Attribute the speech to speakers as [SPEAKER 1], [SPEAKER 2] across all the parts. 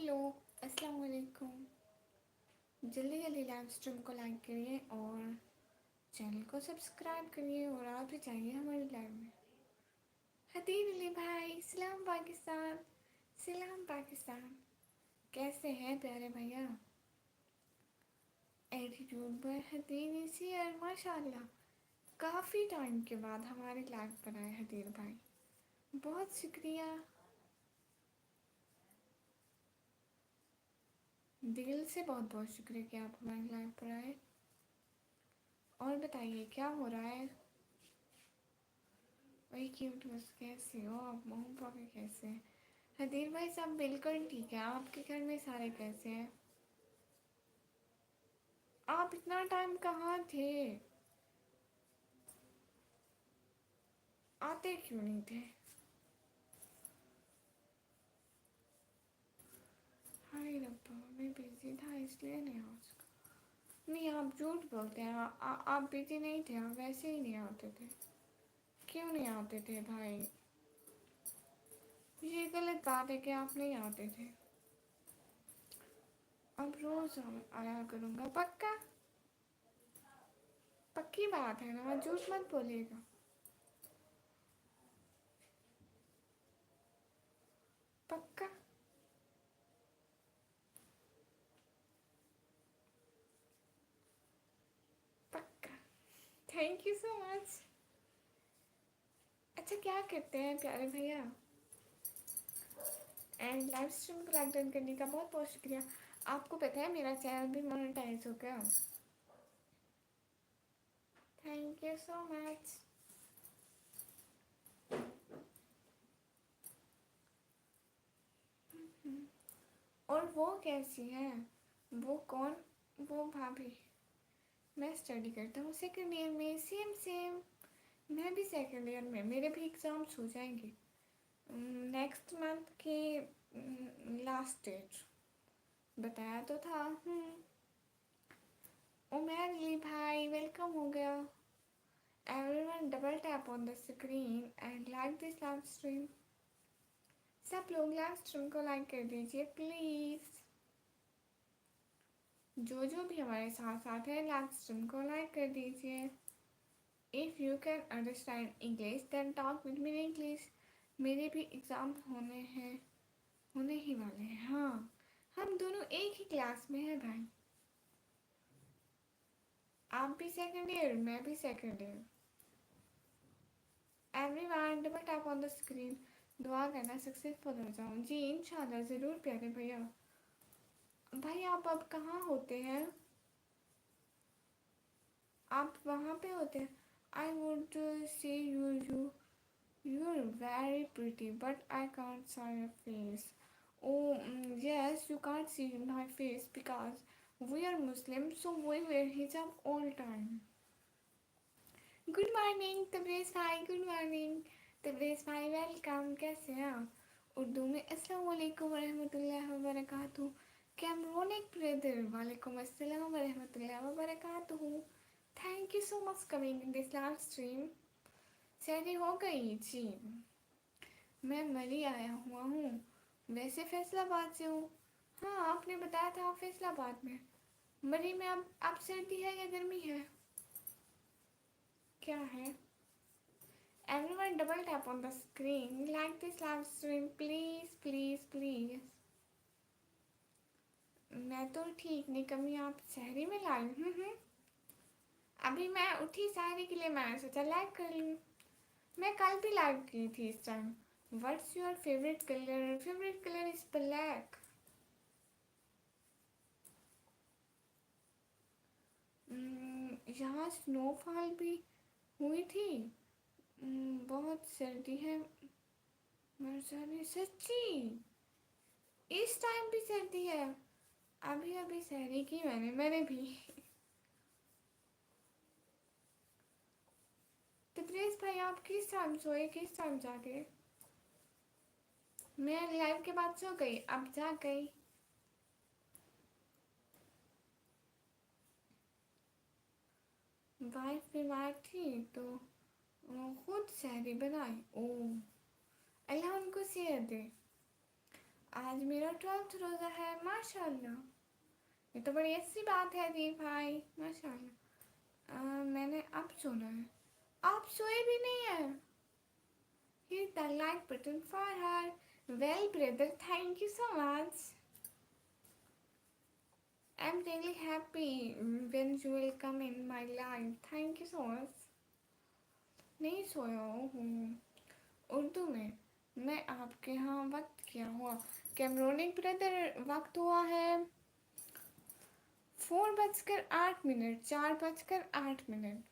[SPEAKER 1] Hello, अस्सलाम वालेकुम। जल्दी जल्दी लाइव स्ट्रीम को लाइक करिए और चैनल को सब्सक्राइब करिए और आप भी चाहिए हमारे लाइव में। हदीर अली भाई, सलाम पाकिस्तान, सलाम पाकिस्तान। कैसे हैं प्यारे भैया? एटीट्यूड बाय हदीर इज हियर, माशाल्लाह। काफ़ी टाइम के बाद हमारे लाइव पर आए हदीर भाई, बहुत शुक्रिया। दिल से बहुत बहुत शुक्रिया कि आप हमारे लाइव पर आए। और बताइए क्या हो रहा है? वही क्यूट बस, कैसे हो आप? मम्मी पापा कैसे हैं? हदीर भाई सब बिल्कुल ठीक है। आपके घर में सारे कैसे हैं? आप इतना टाइम कहाँ थे? आते क्यों नहीं थे? हाय रब्बा, मैं बिजी था इसलिए नहीं आ सका। नहीं, आप झूठ बोलते हैं। आप बिजी नहीं थे, आप वैसे ही नहीं आते थे। क्यों नहीं आते थे भाई? ये गलत बात है कि आप नहीं आते थे। अब रोज आया करूँगा, पक्का? पक्की बात है ना, झूठ मत बोलिएगा। पक्का? पक्का। Thank you so much. अच्छा, क्या करते हैं प्यारे भैया? एंड लाइव स्ट्रीम को लाइक डन करने का बहुत बहुत शुक्रिया। आपको पता है मेरा चैनल भी मोनेटाइज हो गया। Thank you so much. और वो कैसी है? वो कौन? वो भाभी? मैं स्टडी करता हूँ सेकेंड ईयर में। सेम सेम, मैं भी सेकेंड ईयर में। मेरे भी एग्ज़ाम्स हो जाएंगे नेक्स्ट मंथ के लास्ट डेट। बताया तो था। उमर अली भाई वेलकम हो गया। Everyone double tap on the screen and like this live stream. सब लोग लाइव स्ट्रीम को लाइक कर दीजिए प्लीज़। जो भी हमारे साथ साथ है लाइव स्ट्रीम को लाइक कर दीजिए। If you can understand English then talk with me in English. मेरे भी एग्ज़ाम होने ही वाले हैं। हाँ, हम दोनों एक ही क्लास में हैं भाई। आप भी सेकेंड ईयर, मैं भी second year. Everyone double tap on the screen. दुआ करना सक्सेसफुल हो जाऊँ। जी इंशाल्लाह, ज़रूर प्यारे भैया। भाई आप अब कहाँ होते हैं? आप वहाँ पे होते हैं? I would see you are very pretty but I can't see your face. Oh yes, you can't see my face because we are Muslim, so we wear hijab all time. Good morning Tabrez भाई, good morning Tabrez भाई, welcome. कैसे हैं आप? उर्दू में अस्सलाम वालेकुम वरहमतुल्लाहि वबरकातुहू। कैमरोनिक brother, वालेकुम अस्सलाम वरहमतुल्लाहि वबरकातुहू। Thank you so much coming in this live stream. शादी हो गई जी? मैं मरी आया हुआ हूँ। वैसे फैसलाबाद से हूँ। हाँ, आपने बताया था आप फैसलाबाद में। मरी में अब सर्दी है या गर्मी है? क्या है? Everyone double tap on the screen, like this live stream, please, please, please. मैं तो ठीक नहीं, कमी आप शहरी में लाई। अभी मैं उठी शहरी के लिए, मैंने सोचा लाइव कर लूँ। मैं कल भी लाइव की थी इस time. What's your favourite colour? Favourite colour is black. यहाँ स्नोफॉल भी हुई थी। बहुत सर्दी है। मरजानी सच्ची, इस टाइम भी सर्दी है? अभी अभी सहरी की मैंने भी। तो प्लीज भाई आप किस टाइम सोए, किस टाइम जागे? मैं लाइव के बाद सो गई, अब जाग गई। वाइफ बीमार थी तो खुद सहरी बनाई। ओ, अल्लाह उनको सेहत दे। आज मेरा 12th रोज़ा है माशाल्लाह। ये तो बड़ी अच्छी बात है दी भाई, माशाल्लाह। मैंने अब सुना है, आप सोए भी नहीं है। Hit the like button for her. Well, brother, thank you so much. I'm really happy when you will come in my life. Thank you so much. नहीं सोया हूँ उर्दू में। मैं आपके यहाँ वक्त क्या हुआ? कैमरोनिक ब्रदर, वक्त हुआ है 4:08, 4:08।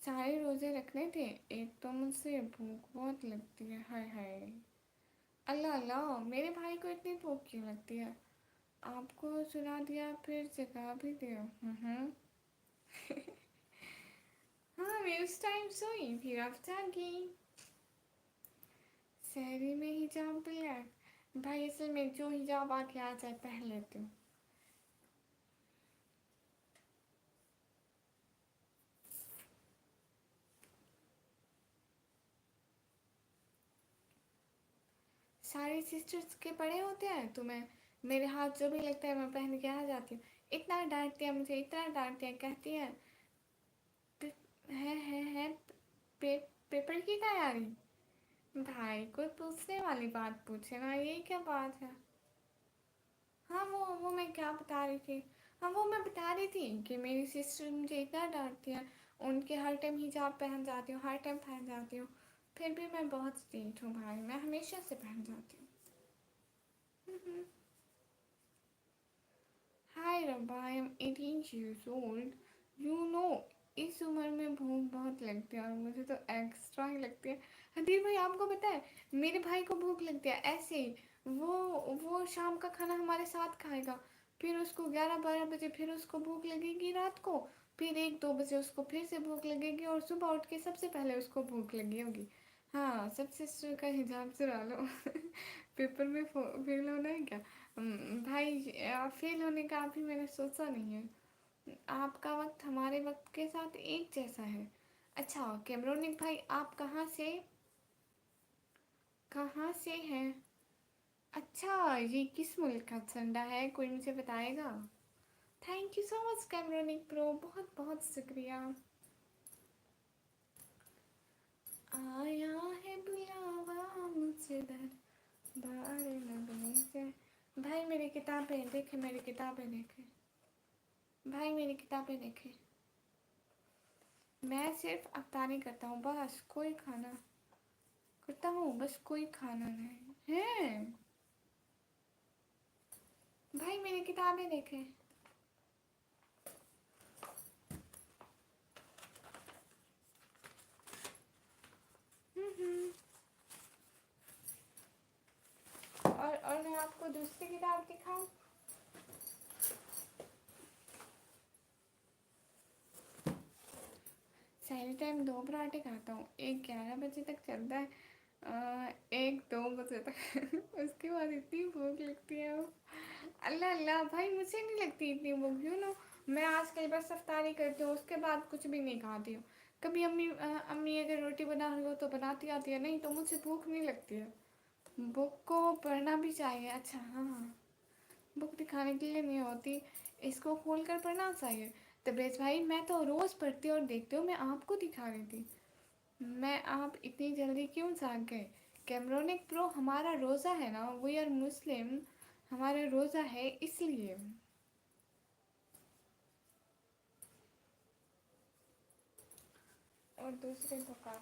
[SPEAKER 1] सारे रोज़े रखने थे, एक तो मुझसे भूख बहुत लगती है, हाय हाय। अल्लाह अल्लाह, मेरे भाई को इतनी भूख क्यों लगती है? आपको सुना दिया, फिर जगा भी दिया। हाँ, मैं उस टाइम सोई, फिर आप जागी। शहरी में हिजाब ब्लैक। भाई असल में जो हिजाब आके आ जाए पहन लेती हूँ। सारी सिस्टर्स के बड़े होते हैं तो मैं, मेरे हाथ जो भी लगता है मैं पहन के आ जाती हूँ। इतना डांटती है मुझे, इतना डांटती है, कहती है है पे, पेपर की तैयारी। भाई कोई पूछने वाली बात पूछे ना, ये क्या बात है? हाँ वो मैं क्या बता रही थी? हाँ वो मैं बता रही थी कि मेरी सिस्टर मुझे इतना डांटती है, उनके हर टाइम हिजाब पहन जाती हूँ, हर टाइम पहन जाती हूँ, फिर भी मैं बहुत स्ट्रिक्ट हूँ भाई, मैं हमेशा से पहन जाती हूँ। हाय रब्बा, I am 18 years old। You know, इस उम्र में भूख बहुत लगती है और मुझे तो एक्स्ट्रा ही लगती है। हदीर भाई आपको पता है, मेरे भाई को भूख लगती है ऐसे ही। वो शाम का खाना हमारे साथ खाएगा, फिर उसको 11-12 बजे फिर उसको भूख लगेगी रात को, फिर 1-2 बजे उसको फिर से भूख लगेगी और सुबह उठ के सबसे पहले उसको भूख लगी होगी। हाँ, सब सिस्टर का हिजाब चुरा लो। पेपर में फेल होना है क्या? भाई फेल होने का अभी मैंने सोचा नहीं है। आपका वक्त हमारे वक्त के साथ एक जैसा है। अच्छा कैमरोनिक भाई, आप कहाँ से हैं? अच्छा, ये किस मुल्क का झंडा है, कोई मुझे बताएगा? Thank you so much Cameronic pro, बहुत बहुत शुक्रिया। आया है बुलावा मुझे दरबार नगरी से। भाई मेरी किताबें देखे, मेरी किताबें देखे, भाई मेरी किताबें देखे। मैं सिर्फ अफ्तारी करता हूँ बस, कोई खाना करता हूँ बस, कोई खाना नहीं है। भाई मेरी किताबें देखे। हम्म। और मैं आपको दूसरी किताब दिखाऊं? सारे टाइम 2 पराठे खाता हूँ, एक 11 बजे तक चलता है, 1-2 बजे तक। उसके बाद इतनी भूख लगती है वो, अल्लाह अल्लाह। भाई मुझे नहीं लगती इतनी भूख, यू नो। मैं आजकल बस अफ्तारी करती हूँ, उसके बाद कुछ भी नहीं खाती हूँ। कभी अम्मी अगर रोटी बना रही हो तो बनाती आती है, नहीं तो मुझे भूख नहीं लगती है। बुक को पढ़ना भी चाहिए, अच्छा हाँ, बुक दिखाने के लिए नहीं होती, इसको खोल कर पढ़ना चाहिए। तबरेज भाई मैं तो रोज़ पढ़ती और देखती हूँ, मैं आपको दिखा रही थी। मैं आप इतनी जल्दी क्यों जाग गए? कैमरोनिक प्रो, हमारा रोज़ा है ना, वी आर मुस्लिम, हमारा रोज़ा है इसलिए। और दूसरे को काट,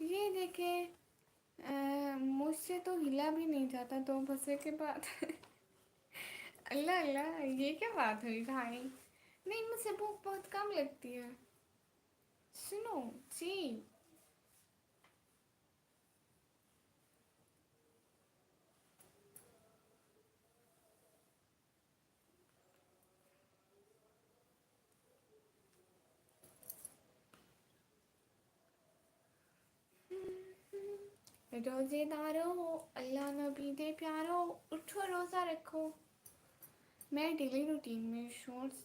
[SPEAKER 1] ये देखे, मुझसे तो हिला भी नहीं जाता 2 बजे के बाद। अल्लाह अल्लाह, ये क्या बात हुई भाई? नहीं, मुझे भूख बहुत कम लगती है। सुनो जी, रोजेदारो, अल्लाह नबी दे प्यारो, उठो रोज़ा रखो। मैं डेली रूटीन में शॉर्ट्स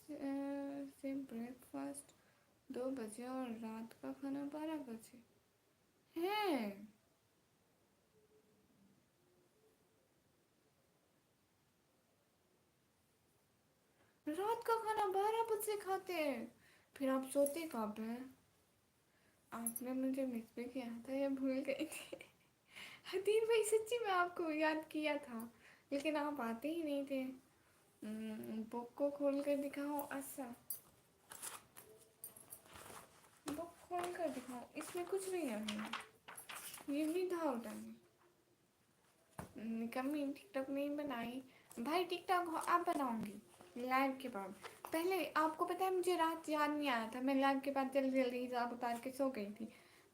[SPEAKER 1] से ब्रेकफास्ट 2 बजे और रात का खाना 12 बजे है। रात का खाना 12 बजे खाते हैं, फिर आप सोते कब हैं? आपने मुझे मिस भी किया था या भूल गई थी? हदीर भाई सच्ची में आपको याद किया था, लेकिन आप आते ही नहीं थे। बुक को खोल कर दिखाओ। अच्छा, बुक खोल कर दिखाओ, इसमें कुछ नहीं है। ये भी था उठाने। कमी टिकटॉक नहीं बनाई भाई, टिकटॉक आप बनाऊंगी लाइव के बाद। पहले आपको पता है मुझे रात याद नहीं आया था, मैं लाइव के बाद जल्दी जल्दी हिजाब उतार के सो गई थी।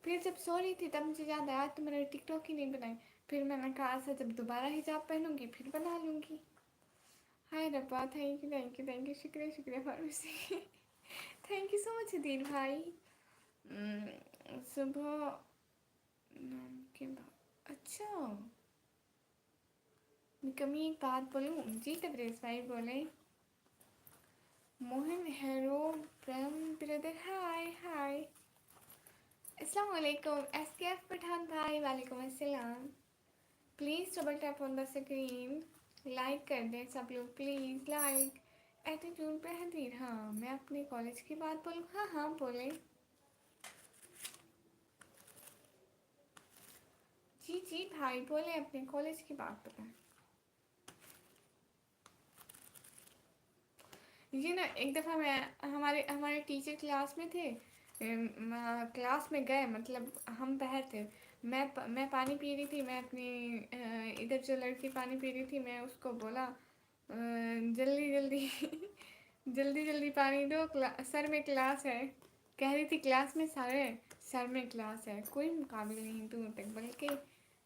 [SPEAKER 1] फिर जब सो रही थी तब मुझे याद आया तो मैंने टिकटॉक ही नहीं बनाई। फिर मैंने कहा ऐसा जब दोबारा हिजाब पहनूंगी फिर बना लूँगी। हाय रब्बा, thank you thank you thank you, शुक्रिया शुक्रिया फारूसी। Thank you so much Hadir भाई। सुबह नाम के बाद अच्छा, कमी एक बात बोलूँ जी? तबरेज भाई बोले। मोहन हेरो प्रेम ब्रदर, हाय हाय। अस्सलाम वालेकुम एसकेएफ पठान भाई, वालेकुम अस्सलाम। Please double tap on the screen, like कर दें सब लोग प्लीज़, लाइक। एटीट्यूड पे हदीर, हाँ मैं अपने कॉलेज की बात बोलूँ? हाँ हाँ बोले। जी जी भाई बोले, अपने कॉलेज की बात बताएं। ये ना एक दफ़ा मैं हमारे हमारे टीचर क्लास में थे, क्लास में गए, मतलब हम बाहर थे। मैं पानी पी रही थी, मैं अपनी इधर जो लड़की पानी पी रही थी, मैं उसको बोला जल्दी जल्दी जल्दी जल्दी पानी दो, सर में क्लास है। कह रही थी क्लास में सारे, सर में क्लास है, कोई मुकाबले नहीं दूर तक, बल्कि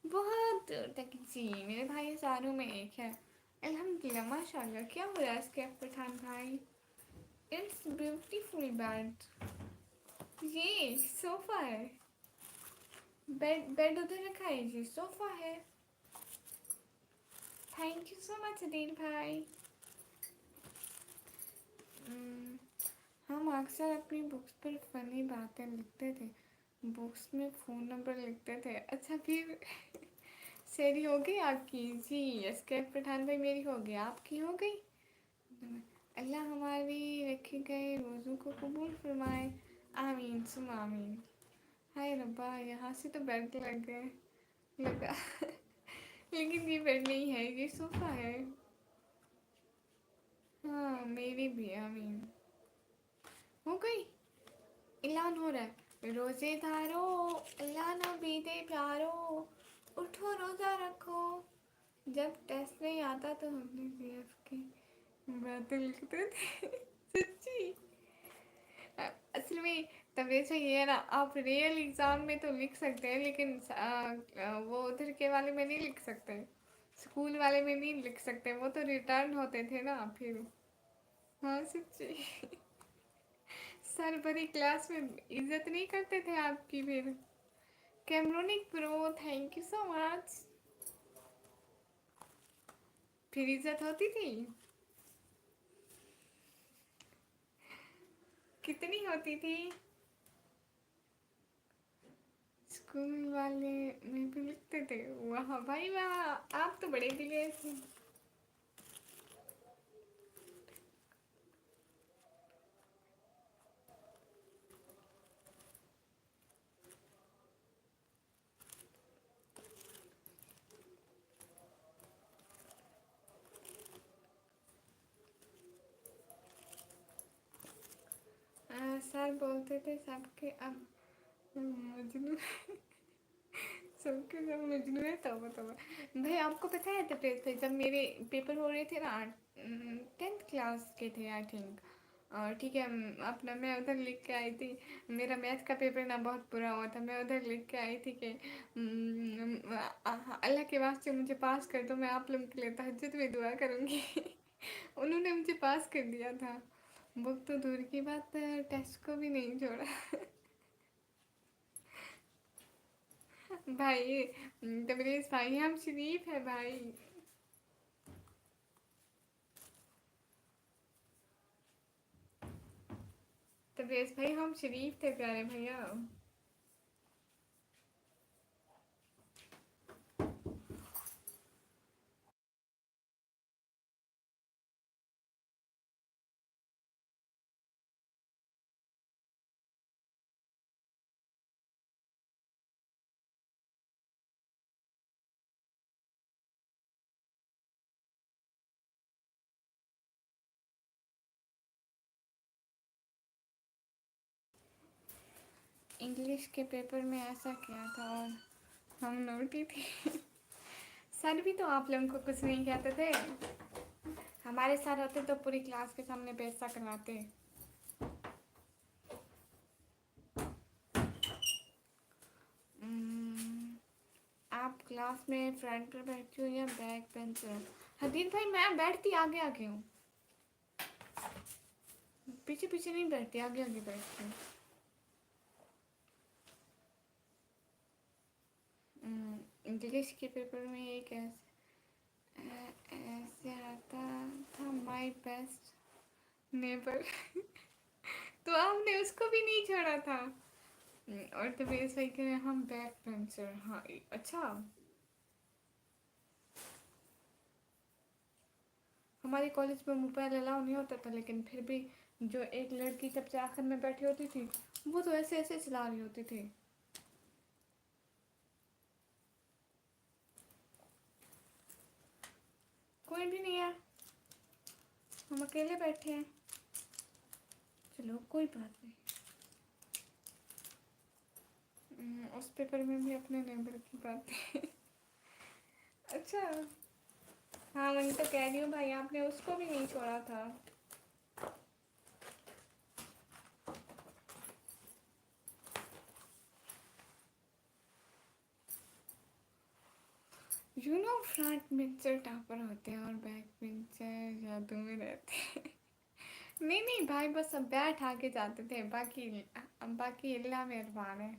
[SPEAKER 1] बहुत दूर तक जी। मेरे भाई सारों में एक है, अल्हम्दुलिल्लाह माशाल्लाह। क्या हो रहा है इसके पठान भाई? It's beautiful bed. ये सोफा है, बेड बेड उधर रखा है, ये सोफा है। Thank you so much Adeel भाई। हम्म, हम अक्सर अपनी बुक्स पर फनी बातें लिखते थे, बुक्स में फ़ोन नंबर लिखते थे। अच्छा फिर शेरी हो गई आपकी जी? एसके पठान भाई मेरी हो गई, आपकी हो गई? अल्लाह हमारी रखे गए रोज़ों को कबूल फरमाए, आमीन सुम आमीन। हाय रब्बा, यहाँ से तो बेड लग गए लगा। लेकिन ये बेड नहीं है, ये सोफ़ा है। हाँ मेरी भी, आमीन। हो गई। ऐलान हो रहा है, रोज़े धारो अल्लाह नबी दे प्यारो, उठो रोज़ा रखो। जब टेस्ट नहीं आता तो हमने सीएफ की बातें लिखते थे। सच्ची। असल में तबीयत से ये है ना, आप रियल एग्ज़ाम में तो लिख सकते हैं, लेकिन वो उधर के वाले में नहीं लिख सकते, स्कूल वाले में नहीं लिख सकते, वो तो रिटर्न होते थे ना फिर। हाँ सच्ची। सर भरी क्लास में इज्जत नहीं करते थे आपकी फिर। Cameronic pro, thank you so much. फिर इज्जत होती थी? कितनी होती थी? स्कूल वाले में भी लिखते थे? वाह भाई वाह, आप तो बड़े दिलेर थे। सर बोलते थे सबके अब मजनू। सबके सब मजनू है, तौबा तौबा। भाई आपको पता है तपेश भाई, जब मेरे पेपर हो रहे थे ना, 10th क्लास के थे आई थिंक, और ठीक है अपना मैं उधर लिख के आई थी। मेरा मैथ का पेपर ना बहुत बुरा हुआ था, मैं उधर लिख के आई थी कि अल्लाह के वास्ते मुझे पास कर दो, मैं आप लोगों के लिए तहज्जुद में दुआ करूँगी। उन्होंने मुझे पास कर दिया था। बुक तो दूर की बात है, टेस्ट को भी नहीं छोड़ा। भाई तबरेज़ भाई, हम शरीफ है भाई। तबरेज़ भाई हम शरीफ थे प्यारे भैया। इंग्लिश के पेपर में ऐसा किया था और हम नोटी थे। सर भी तो आप लोगों को कुछ नहीं कहते थे। हमारे सर होते तो पूरी क्लास के सामने बेइज्जती करवाते। हम्म, आप क्लास में फ्रंट पर बैठती हो या बैक बेंचर? हदीर भाई मैं बैठती आगे आगे हूँ, पीछे पीछे नहीं बैठती, आगे आगे बैठती हूँ। इंग्लिश के पेपर में एक ऐसे आता था, माय बेस्ट नेबर। तो आपने उसको भी नहीं छोड़ा था। और तो मेरे सही कह रहे हैं हम बैक बेंचर। हाँ अच्छा, हमारे कॉलेज में मोबाइल अलाउ नहीं होता था, लेकिन फिर भी जो एक लड़की सबसे आखिर में बैठी होती थी वो तो ऐसे ऐसे चला रही होती थी। कोई भी नहीं है, हम अकेले बैठे हैं। चलो कोई बात नहीं। उस पेपर में भी अपने नेबर की बात है। अच्छा, हाँ वही तो कह रही हूँ भाई, आपने उसको भी नहीं छोड़ा था। You know front bencher topper होते हैं और बैक बेंचर जादू में रहते हैं। नहीं नहीं भाई, बस अब बैठ आके जाते थे, बाकी अल्लाह मेहरबान है।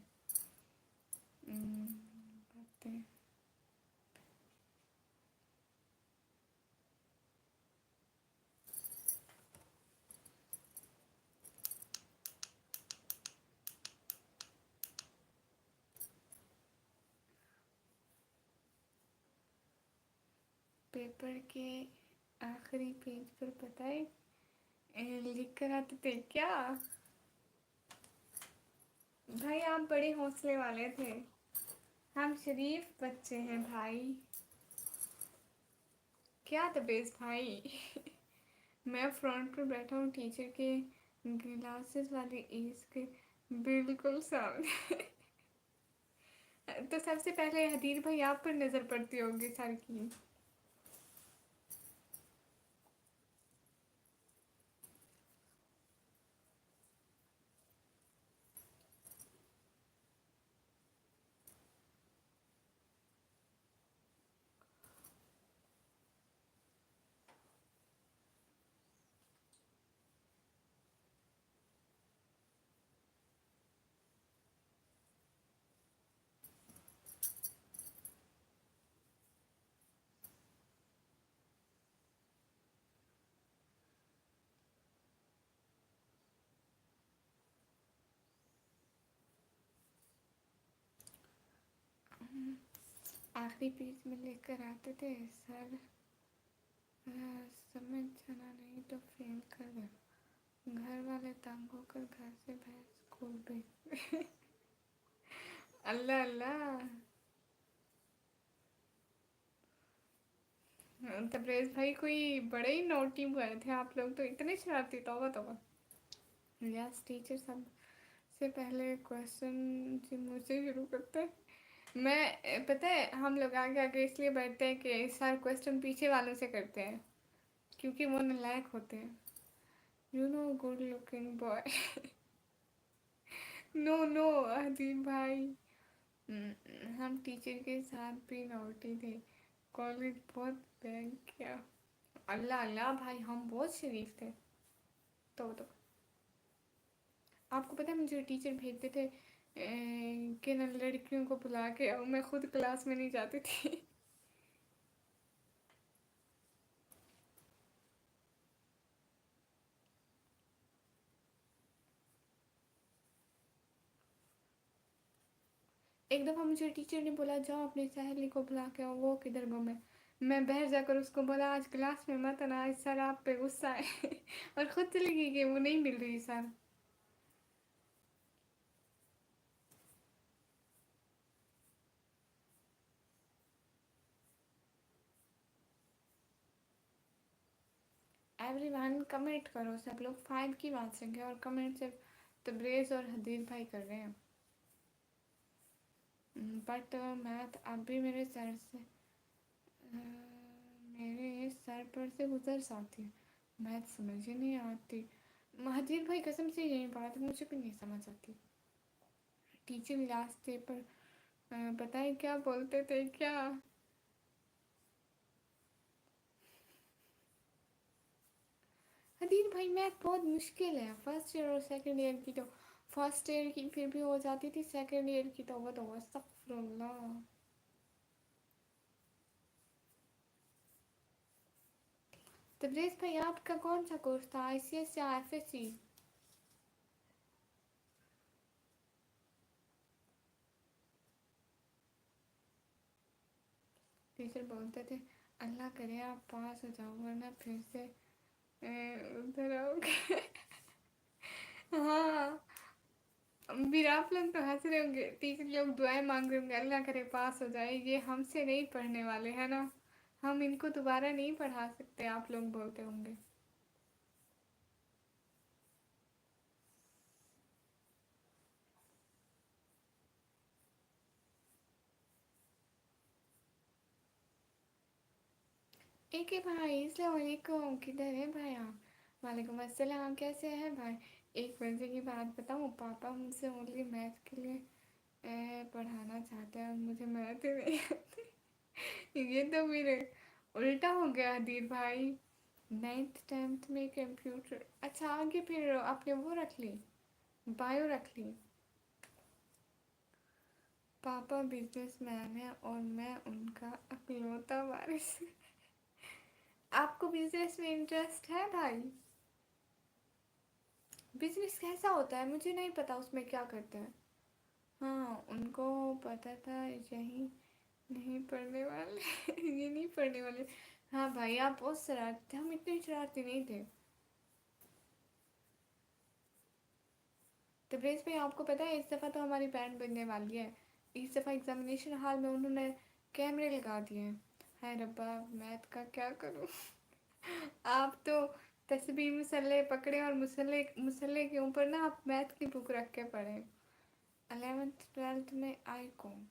[SPEAKER 1] बातें। पेपर के आखिरी पेज पर पता है लिख कर आते थे क्या? भाई आप बड़े हौसले वाले थे, हम शरीफ बच्चे हैं भाई। क्या तबीयत भाई? मैं फ्रंट पर बैठा हूँ टीचर के ग्लासेस वाली एज के बिल्कुल सामने। तो सबसे पहले हदीर भाई आप पर नजर पड़ती होगी सर की। आखिरी पेज में लेकर आते थे सर, समझ जाना नहीं तो फेल कर दे, घर वाले तंग होकर घर से बाहर स्कूल भेज। अल्लाह अल्लाह। तबरेज भाई कोई बड़े ही नोटी बॉय थे आप लोग, तो इतने शरारती, तौबा तौबा। यस टीचर, सब से पहले क्वेश्चन जी मुझसे शुरू करते हैं। मैं पता है हम लोग आगे आगे इसलिए बैठते हैं कि सर क्वेश्चन पीछे वालों से करते हैं, क्योंकि वो नालायक होते हैं। You know good looking boy. No no अजीब भाई। हम टीचर के साथ भी नौटी थे, कॉलेज बहुत बैंक किया। अल्लाह अल्लाह भाई, हम बहुत शरीफ थे। तो आपको पता है मुझे टीचर भेजते थे कि ना लड़कियों को बुला के और मैं खुद क्लास में नहीं जाती थी। एक दफ़ा मुझे टीचर ने बोला जाओ अपनी सहेली को बुला के आओ, वो किधर गुम है। मैं बाहर जाकर उसको बोला आज क्लास में मत आना, आज सर आप पे गुस्सा है। और खुद चली गई कि वो नहीं मिल रही सर। एवरीवन कमेंट करो, सब लोग फाइव की बात से और कमेंट सिर्फ तबरेज़ और हदीर भाई कर रहे हैं। بٹ میتھ اب بھی میرے سر پر سے گزر جاتی ہے. میتھ سمجھ ہی نہیں آتی. مہدیر بھائی قسم سے یہی بات ہے, مجھے بھی نہیں سمجھ آتی. ٹیچر لاسٹ ڈے پر پتہ ہے کیا بولتے تھے کیا؟ حدیر بھائی میتھ بہت مشکل ہے. فرسٹ ایئر اور سیکنڈ ایئر کی تو فرسٹ ایئر کی پھر بھی ہو جاتی تھی, سیکنڈ ایئر کی تو استغفر اللہ. تبریز بھائی آپ کا کون سا کورس تھا, آئی سی ایس یا ایف ایس سی؟ ٹیچر بولتے تھے اللہ کرے آپ پاس ہو جاؤ ورنہ پھر سے ادھر آؤ گے. ہاں پھر آپ لوگ تو ہنس رہے ہوں گے, ٹیچر لوگ دعائیں مانگ رہے ہوں گے اللہ کرے پاس ہو جائے, یہ ہم سے نہیں پڑھنے والے ہیں نا, ہم ان کو دوبارہ نہیں پڑھا سکتے, آپ لوگ بولتے ہوں گے. ایک ہی بھائی, السلام علیکم, کدھر ہے بھائی آپ؟ وعلیکم السلام, کیسے ہیں بھائی؟ ایک مزے کی بات بتاؤں, پاپا مجھ سے اونلی میتھ کے لیے پڑھانا چاہتے ہیں, اور مجھے میتھ ہی نہیں آتی. یہ تو میرے الٹا ہو گیا حدیر بھائی. 9th 10th میں کمپیوٹر, اچھا آگے پھر آپ نے وہ رکھ لی, بایو رکھ لی. پاپا بزنس مین ہے اور میں ان کا اکلوتا وارث. آپ کو بزنس میں انٹرسٹ ہے بھائی؟ بزنس کیسا ہوتا ہے, مجھے نہیں پتا اس میں کیا کرتے ہیں. ہاں ان کو پتا تھا یہی نہیں پڑھنے والے, یہ نہیں پڑھنے والے. ہاں بھائی آپ بہت شرارتی تھے, ہم اتنے شرارتی نہیں تھے. تبریز بھائی آپ کو پتہ ہے اس دفعہ تو ہماری بینڈ بجنے والی ہے. اس دفعہ ایگزامینیشن ہال میں انہوں نے کیمرے لگا دیے ہیں. ہائے ربا میتھ کا کیا کروں. آپ تو تسبیح مسلح پکڑے اور مسلح کے اوپر نا آپ میتھ کی بک رکھ کے پڑھیں. 11th 12th میں آئی کام,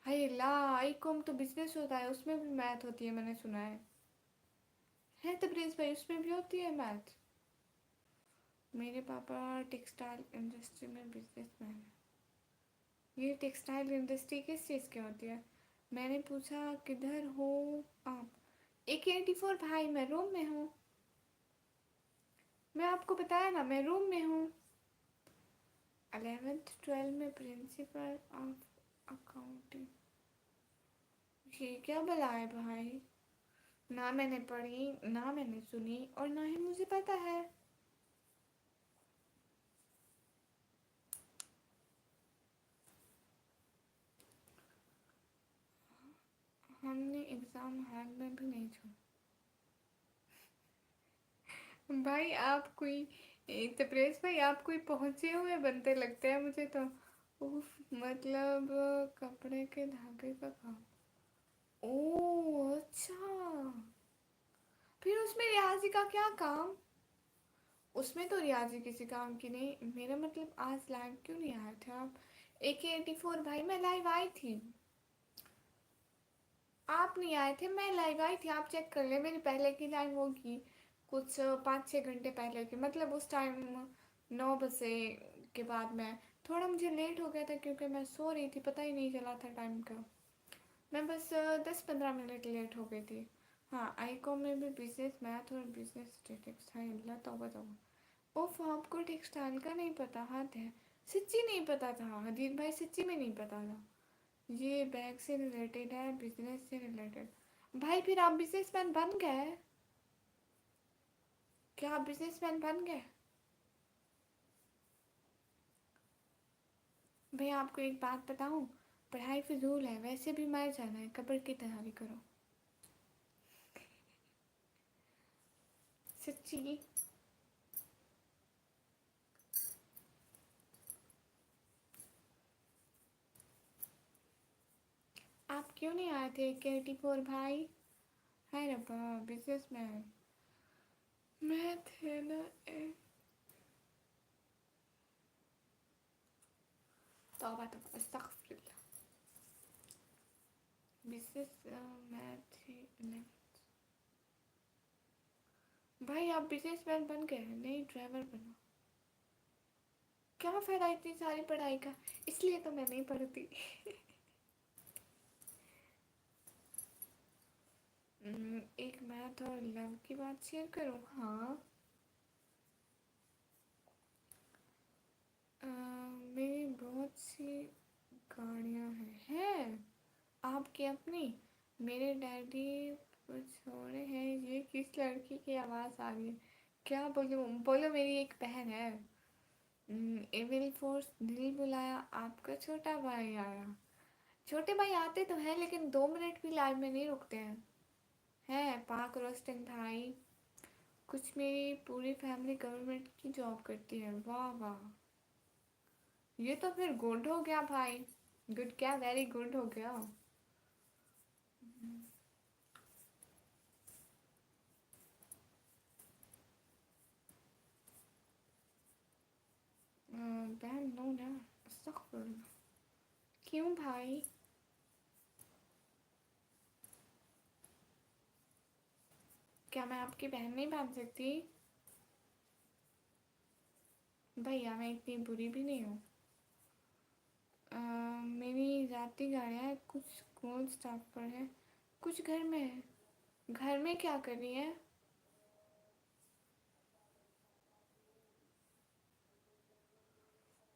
[SPEAKER 1] ہائے اللہ آئی کام تو بزنس ہوتا ہے, اس میں بھی میتھ ہوتی ہے میں نے سنا ہے تبریز بھائی, اس میں بھی ہوتی ہے میتھ؟ میرے پاپا ٹیکسٹائل انڈسٹری میں بزنس مین ہے. یہ ٹیکسٹائل انڈسٹری کس چیز کی ہوتی ہے؟ میں نے پوچھا کدھر ہو آپ؟ AK-84 بھائی میں روم میں ہوں. میں آپ کو بتایا نا میں روم میں ہوں. 11th 12 میں پرنسپل آف اکاؤنٹنگ, یہ کیا بلا ہے بھائی؟ نہ میں نے پڑھی, نہ میں نے سنی, اور نہ ہی مجھے پتا ہے. ہم نے ایگزام ہال میں بھی نہیں چھوڑا. بھائی آپ کوئی تبریز بھائی آپ کوئی پہنچے ہوئے بنتے لگتے ہیں مجھے تو. اوف, مطلب کپڑے کے دھاگے کا کام. اوہ اچھا, پھر اس میں ریاضی کا کیا کام؟ اس میں تو ریاضی کسی کام کی نہیں. میرا مطلب آج لائو کیوں نہیں آئے تھے آپ؟ AK-84 بھائی میں لائیو آئی تھی. آپ نہیں آئے تھے, میں لائیو آئی تھی, آپ چیک کر لیں میری پہلے کی لائیو ہوگی کچھ 5-6 گھنٹے پہلے کی. مطلب اس ٹائم 9 بجے کے بعد میں تھوڑا مجھے لیٹ ہو گیا تھا کیونکہ میں سو رہی تھی, پتہ ہی نہیں چلا تھا ٹائم کا. میں بس 10-15 منٹ لیٹ ہو گئی تھی. ہاں آئی کام میں بھی بزنس میتھ اور بزنس اسٹیٹکس ہے. اللہ توبہ توبہ. اوف آپ کو ٹیکسٹائل کا نہیں پتا, حد ہے. سچی نہیں پتا تھا حدیر بھائی, سچی میں نہیں پتا تھا. یہ بیگ سے ریلیٹڈ ہے, بزنس سے ریلیٹڈ. بھائی پھر آپ بزنس مین بن گئے؟ کیا آپ بزنس مین بن گئے؟ بھئی آپ کو ایک بات بتاؤں, پڑھائی فضول ہے, ویسے بھی مر جانا ہے, قبر کی تیاری کرو. سچی. آپ کیوں نہیں آئے تھے AK-84 بھائی؟ ہائے ربا بزنس مین میں تھے نا. توبہ توبہ استغفر اللہ. बिजनेस मैथ ही भाई आप बिजनेसमैन बन गए, नहीं ड्राइवर बनो। क्या फायदा इतनी सारी पढ़ाई का, इसलिए तो मैं नहीं पढ़ती। एक मैथ और लव की बात शेयर करूँ, हाँ। अ, मेरी बहुत सी गाड़ियाँ हैं। आपकी अपनी? मेरे डैडी कुछ हो रहे हैं। ये किस लड़की की आवाज़ आ रही है? क्या बोलूँ, बोलो मेरी एक बहन है। एविल फोर्स दिल बुलाया, आपका छोटा भाई आया। छोटे भाई आते तो हैं लेकिन 2 मिनट भी लाइव में नहीं रुकते हैं। है पाक रोस्टन भाई। कुछ मेरी पूरी फैमिली गवर्नमेंट की जॉब करती है, वाह वाह। ये तो फिर गुड हो गया भाई। गुड क्या, वेरी गुड हो गया। बहन नो ना, अस्तगफुरुल्लाह। क्यों भाई? क्या मैं आपकी बहन नहीं बन सकती? भैया मैं इतनी बुरी भी नहीं हूँ। मेरी जाती गाड़ियाँ हैं, कुछ गोल्ड स्टाफ पर है, कुछ घर में है। घर में क्या कर रही है?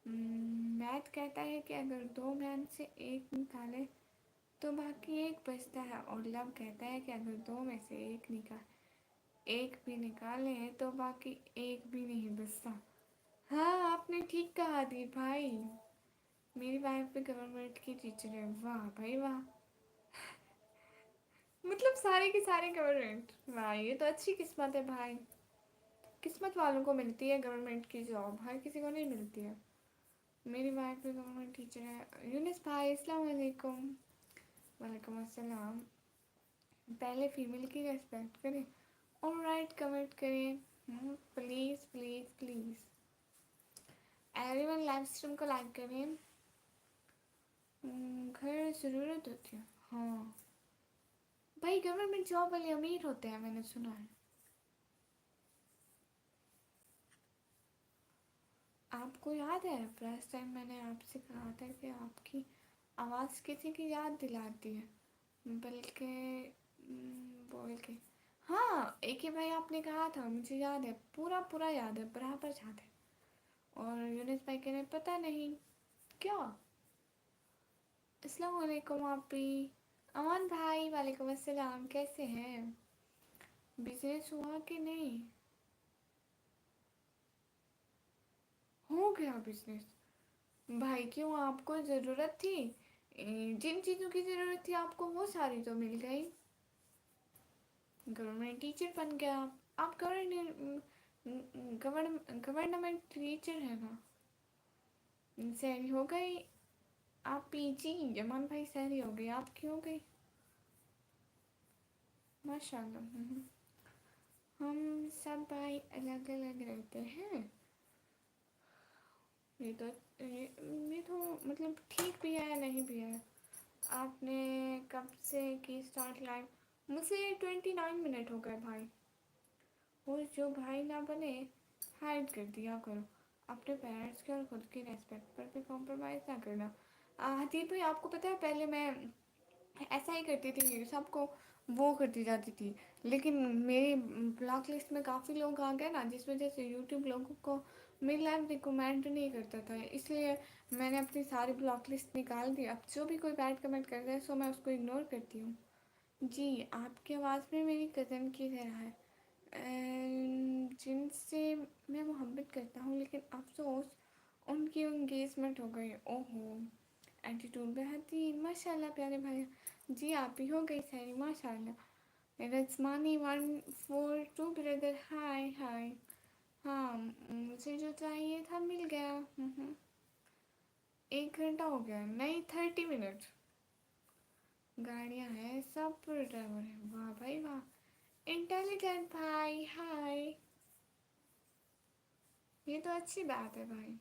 [SPEAKER 1] मैथ कहता है कि अगर 2 मैन से एक निकाले तो बाकी एक बचता है, और लव कहता है कि अगर 2 में से एक भी निकाले तो बाकी एक भी नहीं बचता। हाँ आपने ठीक कहा दी भाई। मेरी वाइफ भी गवर्नमेंट की टीचर है, वाह भाई वाह। मतलब सारे के सारे गवर्नमेंट, वाह ये तो अच्छी किस्मत है भाई। किस्मत वालों को मिलती है गवर्नमेंट की जॉब, हर किसी को नहीं मिलती है। मेरी वाइफ भी गवर्नमेंट टीचर है। यूनिस भाई अस्सलाम वालेकुम। वालेकुम अस्सलाम। पहले फीमेल की रेस्पेक्ट करें, और राइट कमेंट करें, please please please. Everyone live stream को लाइक करें। घर ज़रूरत होती है, हाँ। भाई गवर्नमेंट जॉब वाले अमीर होते हैं, मैंने सुना है। आपको याद है फर्स्ट टाइम मैंने आपसे कहा था कि आपकी आवाज़ किसी की याद दिलाती है, बल्कि बोल के। हाँ एक ही भाई आपने कहा था, मुझे याद है, पूरा पूरा याद है, बराबर याद है। और यूनिस भाई कह रहे पता नहीं क्या। अस्सलाम वालेकुम आप भी। अमान भाई वालेकुम अस्सलाम, कैसे हैं? बिजनेस हुआ कि नहीं? हो गया बिजनेस? भाई क्यों, आपको ज़रूरत थी? जिन चीज़ों की ज़रूरत थी आपको वो सारी तो मिल गई। गवर्नमेंट टीचर बन गया आप गवर्नमेंट टीचर है ना। सैलरी हो गई। आप पीजी, जमान भाई सैलरी हो गई, आपकी हो गई। माशाल्लाह। हम सब भाई अलग अलग रहते हैं। ये तो ये तो मतलब ठीक भी है नहीं भी है। आपने कब से की स्टार्ट लाइव? मुझे 29 मिनट हो गए भाई। वो जो भाई ना बने, हाइड कर दिया करो। अपने पेरेंट्स के और खुद की रेस्पेक्ट पर भी कॉम्प्रोमाइज़ ना करना। हदीब भाई आपको पता है पहले मैं ऐसा ही करती थी, सबको वो करती जाती थी। लेकिन मेरी ब्लॉक लिस्ट में काफ़ी लोग आ गए ना, जिस वजह से यूट्यूब लोगों को मेरी लाइफ रिकमेंड नहीं करता था, इसलिए मैंने अपनी सारी ब्लॉक लिस्ट निकाल दी। अब जो भी कोई बैड कमेंट करता है सो मैं उसको इग्नोर करती हूँ। जी आपकी आवाज़ में मेरी कज़न की तरह है, जिनसे मैं मोहब्बत करता हूँ, लेकिन अफसोस उनकी एंगेजमेंट हो गई। ओहो। एटीट्यूड बेहतरीन, माशाल्लाह प्यारे भाई। जी आप ही हो गई सैरी, माशाल्लाह। रजमानी 142 ब्रदर, हाय हाय। हाँ मुझे जो चाहिए था मिल गया। 1 घंटा हो गया, नहीं 30 मिनट। गाड़ियाँ हैं, सब ड्राइवर है, वाह भाई वाह। इंटेलिजेंट भाई हाय। ये तो अच्छी बात है भाई,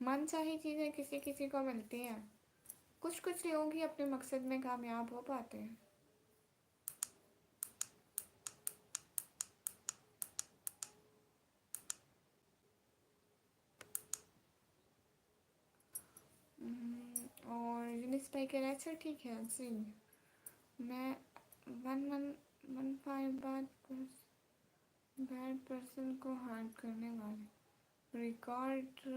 [SPEAKER 1] मन चाही चीज़ें किसी किसी को मिलती हैं। कुछ कुछ लोग ही अपने मकसद में कामयाब हो पाते हैं। और यूनिस भाई कह रहे हैं, अच्छा ठीक है जी, मैं वन वन 1 5 बैड पर्सन को हर्ट करने वाले रिकॉर्ड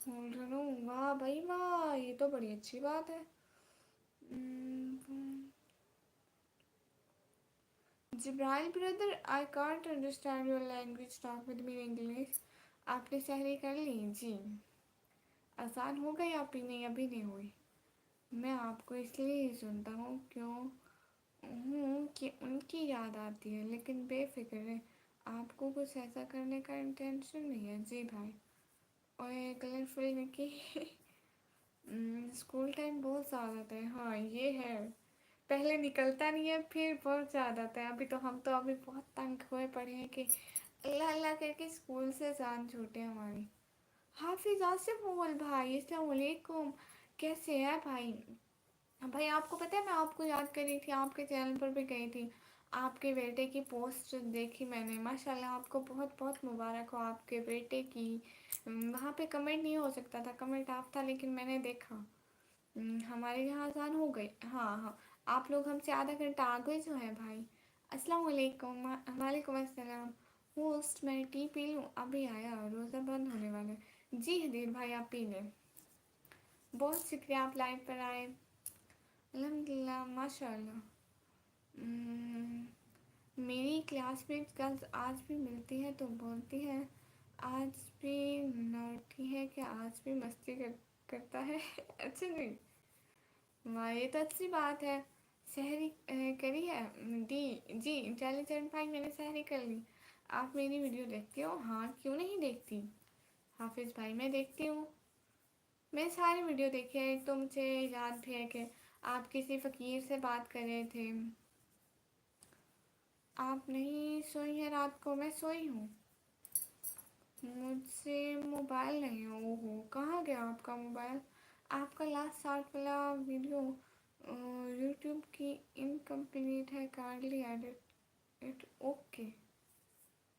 [SPEAKER 1] होल्डर हूँ। वाह भाई वाह, ये तो बड़ी अच्छी बात है। Jibrail brother, I can't understand your language, talk with me in English. आपने सहरी कर ली जी? आसान हो गई आपकी? नहीं अभी नहीं हुई। मैं आपको इसलिए ही सुनता हूँ क्यों हूँ कि उनकी याद आती है, लेकिन बेफिक्र है, आपको कुछ ऐसा करने का इंटेंशन नहीं है जी भाई। और कलरफुल की स्कूल टाइम बहुत ज़्यादा आता है, हाँ ये है। पहले निकलता नहीं है, फिर बहुत ज़्यादा आता है। अभी बहुत तंग हुए पड़े हैं कि अल्लाह अल्लाह करके स्कूल से जान छूटे हमारी। हाफिज आसिफ बोल भाई, अस्सलाम वालेकुम, कैसे है भाई? भाई आपको पता है, मैं आपको याद कर रही थी, आपके चैनल पर भी गई थी, आपके बेटे की पोस्ट देखी मैंने, माशाल्लाह आपको बहुत बहुत मुबारक हो आपके बेटे की। वहाँ पे कमेंट नहीं हो सकता था, कमेंट ऑफ था, लेकिन मैंने देखा। हमारे यहाँ आसान हो गई। हाँ हाँ, आप लोग हमसे आधा घंटा आगे जो है भाई। अस्सलाम वालेकुम। वालेकुम अस्सलाम। होस्ट, मैं टी पी लूँ? अभी आया, रोज़ा बंद होने वाला है जी। हदीर भाई आप पी लें। बहुत शुक्रिया आप लाइव पर आए। अल्हम्दुलिल्लाह माशाल्लाह। मेरी क्लासमेट गर्ल्स आज भी मिलती है तो बोलती है आज भी नौटी है कि आज भी मस्ती करता है। अच्छा जी, वाह ये तो अच्छी बात है। सहरी करी है? दी जी इंटेलिजेंट भाई, मैंने सहरी कर ली। आप मेरी वीडियो देखते हो? हाँ क्यों नहीं देखती हाफिज़ भाई, मैं देखती हूँ। मैं सारी वीडियो देखी है। एक तो मुझे याद भी है कि आप किसी फ़कीर से बात कर रहे थे। आप नहीं सोई हैं रात को? मैं सोई हूँ। मुझसे मोबाइल नहीं है। ओहो, कहाँ गया आपका मोबाइल? आपका लास्ट 60 वाला वीडियो यूट्यूब की इनकम्प्लीट है, kindly edit it. Okay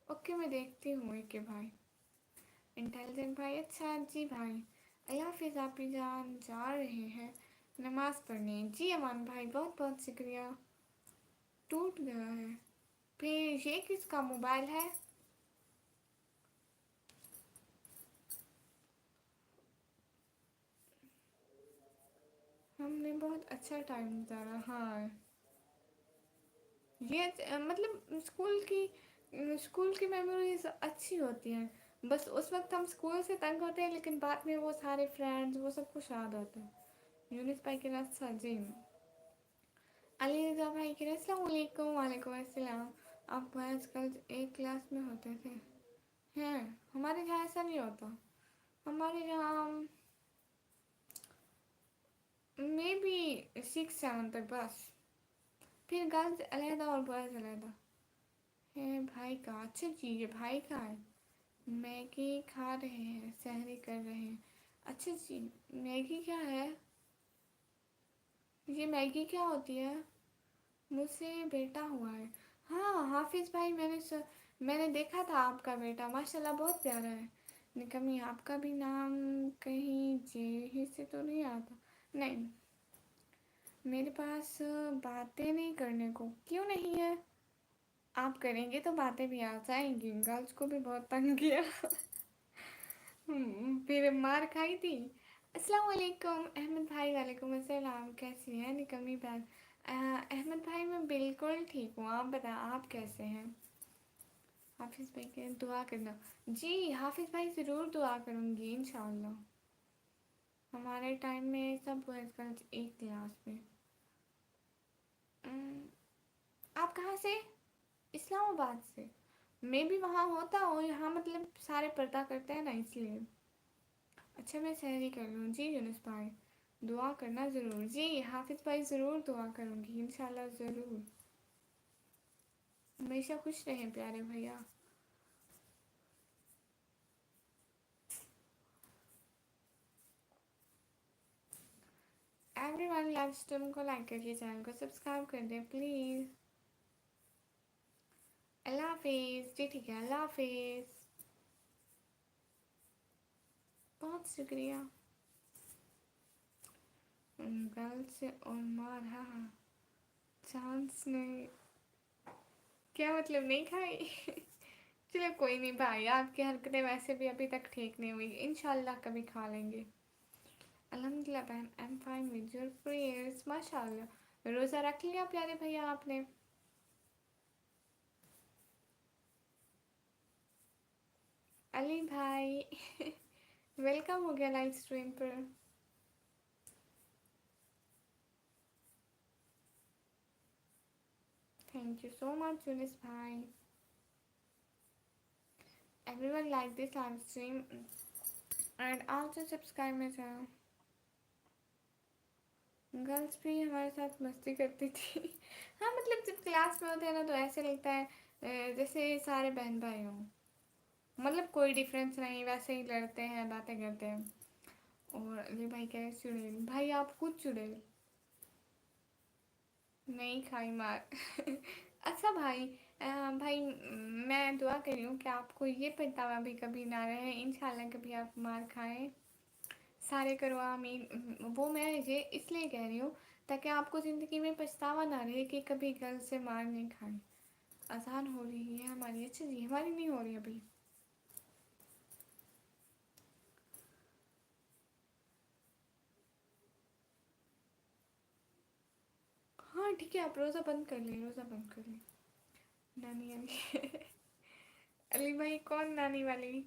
[SPEAKER 1] okay, मैं देखती हूँ एक भाई। इंटेलिजेंट भाई, अच्छा जी भाई। अल्लाह हाफिज़। आप ही जान जा रहे हैं नमाज़ पढ़ने? जी अमान भाई, बहुत बहुत शुक्रिया। टूट गया है? फिर ये किसका मोबाइल है? हमने बहुत अच्छा टाइम गुजारा। हाँ ये मतलब स्कूल की मेमोरीज अच्छी होती हैं। बस उस वक्त हम स्कूल से तंग होते हैं, लेकिन बाद में वो सारे फ्रेंड्स वो सब कुछ याद आता है। यूनिस भाई के साथ जी। अली रज़ा भाई के अस्सलाम वालेकुम। वालेकुम अस्सलाम। आप आजकल एक क्लास में होते थे? हैं, हमारे यहाँ ऐसा नहीं होता। हमारे यहाँ मे बी 6 7 तक बस। फिर गर्ल्स अलहदा और बॉयज़ अलहदा है। भाई का? अच्छा जी, ये भाई का है। मैगी खा रहे हैं, सहरी कर रहे हैं। अच्छा जी, मैगी क्या है? ये मैगी क्या होती है? मुझसे बेटा हुआ है। हाँ हाफिज़ भाई, मैंने देखा था आपका बेटा, माशाल्लाह बहुत प्यारा है। निकमी, आपका भी नाम कहीं जे ही से तो नहीं आता? नहीं, मेरे पास बातें नहीं करने को क्यों नहीं है? आप करेंगे तो बातें भी आ जाएंगी। गर्ल्स को भी बहुत तंग किया। फिर मार खाई थी। अस्सलाम वालेकुम अहमद भाई। वालेकुम अस्सलाम। कैसी हैं निकमी बहन? अहमद भाई मैं बिल्कुल ठीक हूँ, आप बताएं आप कैसे हैं? हाफिज़ भाई के दुआ करना। जी हाफिज़ भाई ज़रूर दुआ करूँगी इंशाल्लाह। हमारे टाइम में सब बॉयज़ गर्ल्स एक क्लास में। आप कहाँ से? इस्लामाबाद से? मैं भी वहाँ होता हूँ, यहाँ मतलब सारे पर्दा करते हैं ना इसलिए। अच्छा मैं सहरी कर लूँ जी यूनुस भाई, दुआ करना ज़रूर जी। हाफिज़ भाई ज़रूर दुआ करूँगी इंशाल्लाह ज़रूर। हमेशा खुश रहें प्यारे भैया। एवरीवन लाइव स्ट्रीम को लाइक करिए, चैनल को सब्सक्राइब कर दें प्लीज़। अल्लाह हाफिज़ जी, ठीक है, अल्लाह हाफिज़, बहुत शुक्रिया। गर्ल से और मार, हाँ चांस नहीं, क्या मतलब नहीं खाई? चलो कोई नहीं भाई, आपकी हरकतें वैसे भी अभी तक ठीक नहीं हुई, इंशाल्लाह कभी खा लेंगे। अल्हम्दुलिल्लाह बहन, I am fine with your prayers, माशाल्लाह। रोज़ा रख लिया प्यारे भैया आपने? अली भाई वेलकम हो गया लाइव स्ट्रीम पर। Thank you so much Younis भाई। Everyone like this live stream and also subscribe my channel. Girls भी हमारे साथ मस्ती करती थी हाँ मतलब जब क्लास में होते हैं ना तो ऐसे लगता है जैसे सारे बहन भाई हों, मतलब कोई डिफरेंस नहीं, वैसे ही लड़ते हैं, बातें करते हैं। और अली भाई कह रहे चुड़ैल, भाई आप खुद चुड़ैल। नहीं खाई मार अच्छा भाई, भाई मैं दुआ कर रही हूँ कि आपको ये पछतावा भी कभी ना रहे, इंशाल्लाह कभी आप मार खाएं, सारे करो आमीन। वो मैं ये इसलिए कह रही हूँ ताकि आपको ज़िंदगी में पछतावा ना रहे कि कभी गर्ल से मार नहीं खाई। अजान हो रही है हमारी, अच्छा जी, हमारी नहीं हो रही अभी। हाँ ठीक है, आप रोज़ा बंद कर लें, रोज़ा बंद कर लें। नानी अली अली भाई कौन नानी वाली?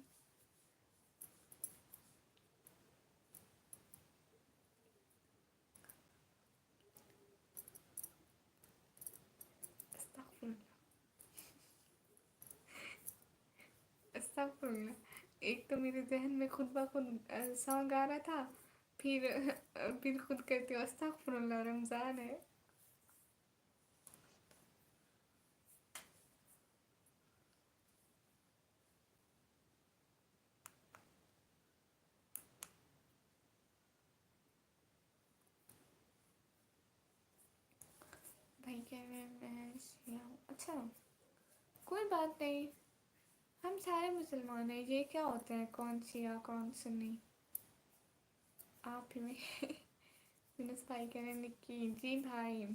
[SPEAKER 1] अस्तगफुरुल्लाह, अस्तगफुरुल्लाह। एक तो मेरे जहन में खुद ब खुद सॉन्ग आ रहा था, फिर फिर खुद कहती हूँ अस्तगफुरुल्लाह, रमज़ान है। भाई कह रहे हैं मैं शिया हूँ, अच्छा कोई बात नहीं, हम सारे मुसलमान हैं, ये क्या होता है कौन शिया कौन सुन्नी, आप ही में यूनुस भाई कह रहे हैं निक्की जी भाई।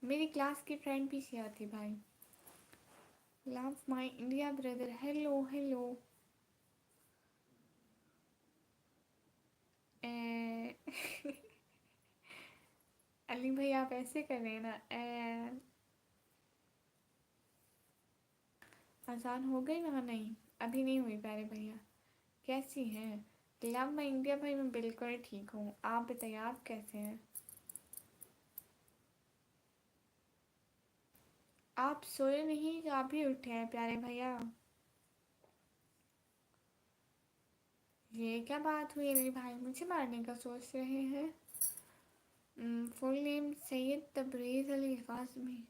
[SPEAKER 1] मेरी क्लास की फ्रेंड भी शिया थी भाई। Love my India brother, hello hello. Ali भाई आप ऐसे कर रहे हैं ना आसान हो गई वहाँ? नहीं अभी नहीं हुई प्यारे भैया। कैसी हैं? लव माई इंडिया भाई मैं बिल्कुल ठीक हूँ, आप बताइए आप कैसे हैं? आप सोए नहीं जो आप ही उठे हैं प्यारे भैया? ये क्या बात हुई मेरे भाई, मुझे मारने का सोच रहे हैं? Full name Syed Tabrez Ali Kazmi.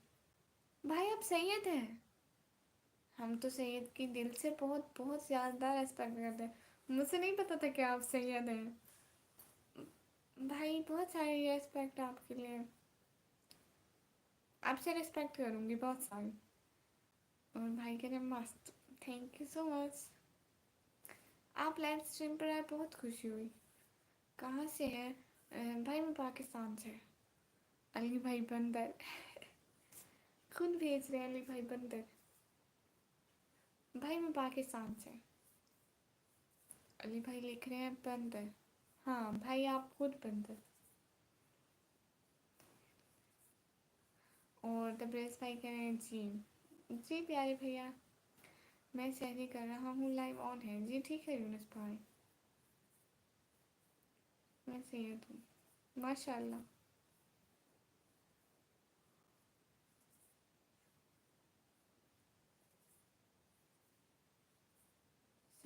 [SPEAKER 1] भाई आप सैयद हैं? हम तो सैयद की दिल से बहुत बहुत ज़्यादा रेस्पेक्ट करते हैं, मुझे नहीं पता था कि आप सैयद हैं। भाई बहुत सारी रेस्पेक्ट आपके लिए, आपसे रिस्पेक्ट करूँगी बहुत सारी। और भाई कह रहे मस्त, थैंक यू सो मच। आप लाइव स्ट्रीम पर आए बहुत खुशी हुई। कहाँ से है? भाई मैं पाकिस्तान से। अली भाई बंदर खुद भेज रहे हैं अली भाई बंदर। भाई मैं पाकिस्तान से। अली भाई लिख रहे हैं बंदर। हाँ भाई आप खुद बंदर। और तबरेज़ भाई कह रहे हैं जी जी प्यारे भैया, मैं सहरी कर रहा हूँ, लाइव ऑन है जी, ठीक है यूनुस भाई, मैं सैयद हूँ माशाल्लाह।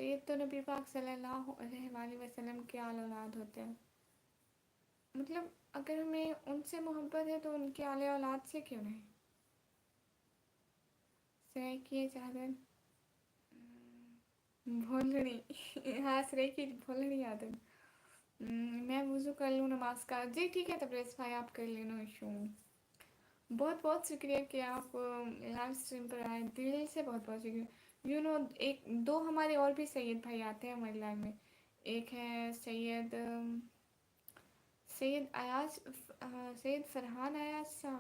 [SPEAKER 1] سید تو نبی پاک صلی اللہ علیہ وسلم کے آل اولاد ہوتے ہیں. مطلب اگر ہمیں ان سے محبت ہے تو ان کے آل اولاد سے کیوں نہیں. سرائے کیے چادر بھولڑی. ہاں سرائے کی بھولڑی عادت. میں وضو کر لوں نماز کا. جی ٹھیک ہے تبریز بھائی آپ کر لینا ایشو. بہت بہت شکریہ کہ آپ لائیو اسٹریم پر آئے. دل سے بہت بہت شکریہ. ایک دو ہمارے اور بھی سید بھائی آتے ہیں ہماری لائن میں. ایک ہے سید ایاز سید فرحان ایاز شاہ.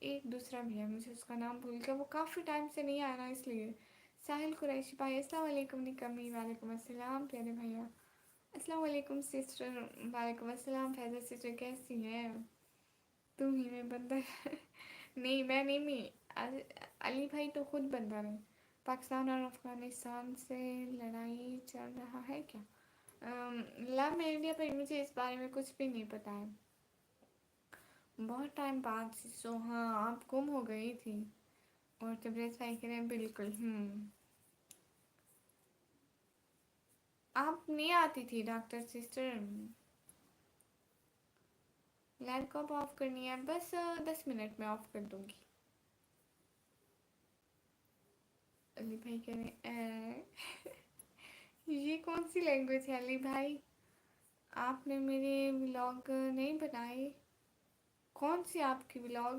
[SPEAKER 1] ایک دوسرا بھی ہے مجھے اس کا نام بھول گیا. وہ کافی ٹائم سے نہیں آیا نا اس لیے. ساحل قریشی بھائی السلام علیکم. نکمی وعلیکم السلام پیارے بھیا. السلام علیکم سسٹر. وعلیکم السلام فیضہ سسٹر کیسی ہیں. تم ہی میں بندر. نہیں میں نہیں. علی بھائی تو خود بندر ہیں. پاکستان اور افغانستان سے لڑائی چل رہا ہے کیا. لو میرڈیا پہ مجھے اس بارے میں کچھ بھی نہیں پتا ہے. بہت ٹائم بعد سو ہاں آپ گم ہو گئی تھی. اور تبریز بھائی کہہ رہے ہیں بالکل. آپ نہیں آتی تھی ڈاکٹر سسٹر. لائٹ کب آف کرنی ہے. بس 10 منٹ میں آف کر دوں گی. علی بھائی کہہ رہے ہیں یہ کون سی لینگویج ہے علی بھائی. آپ نے میرے ولاگ نہیں بنائے. کون سی آپ کی ولاگ.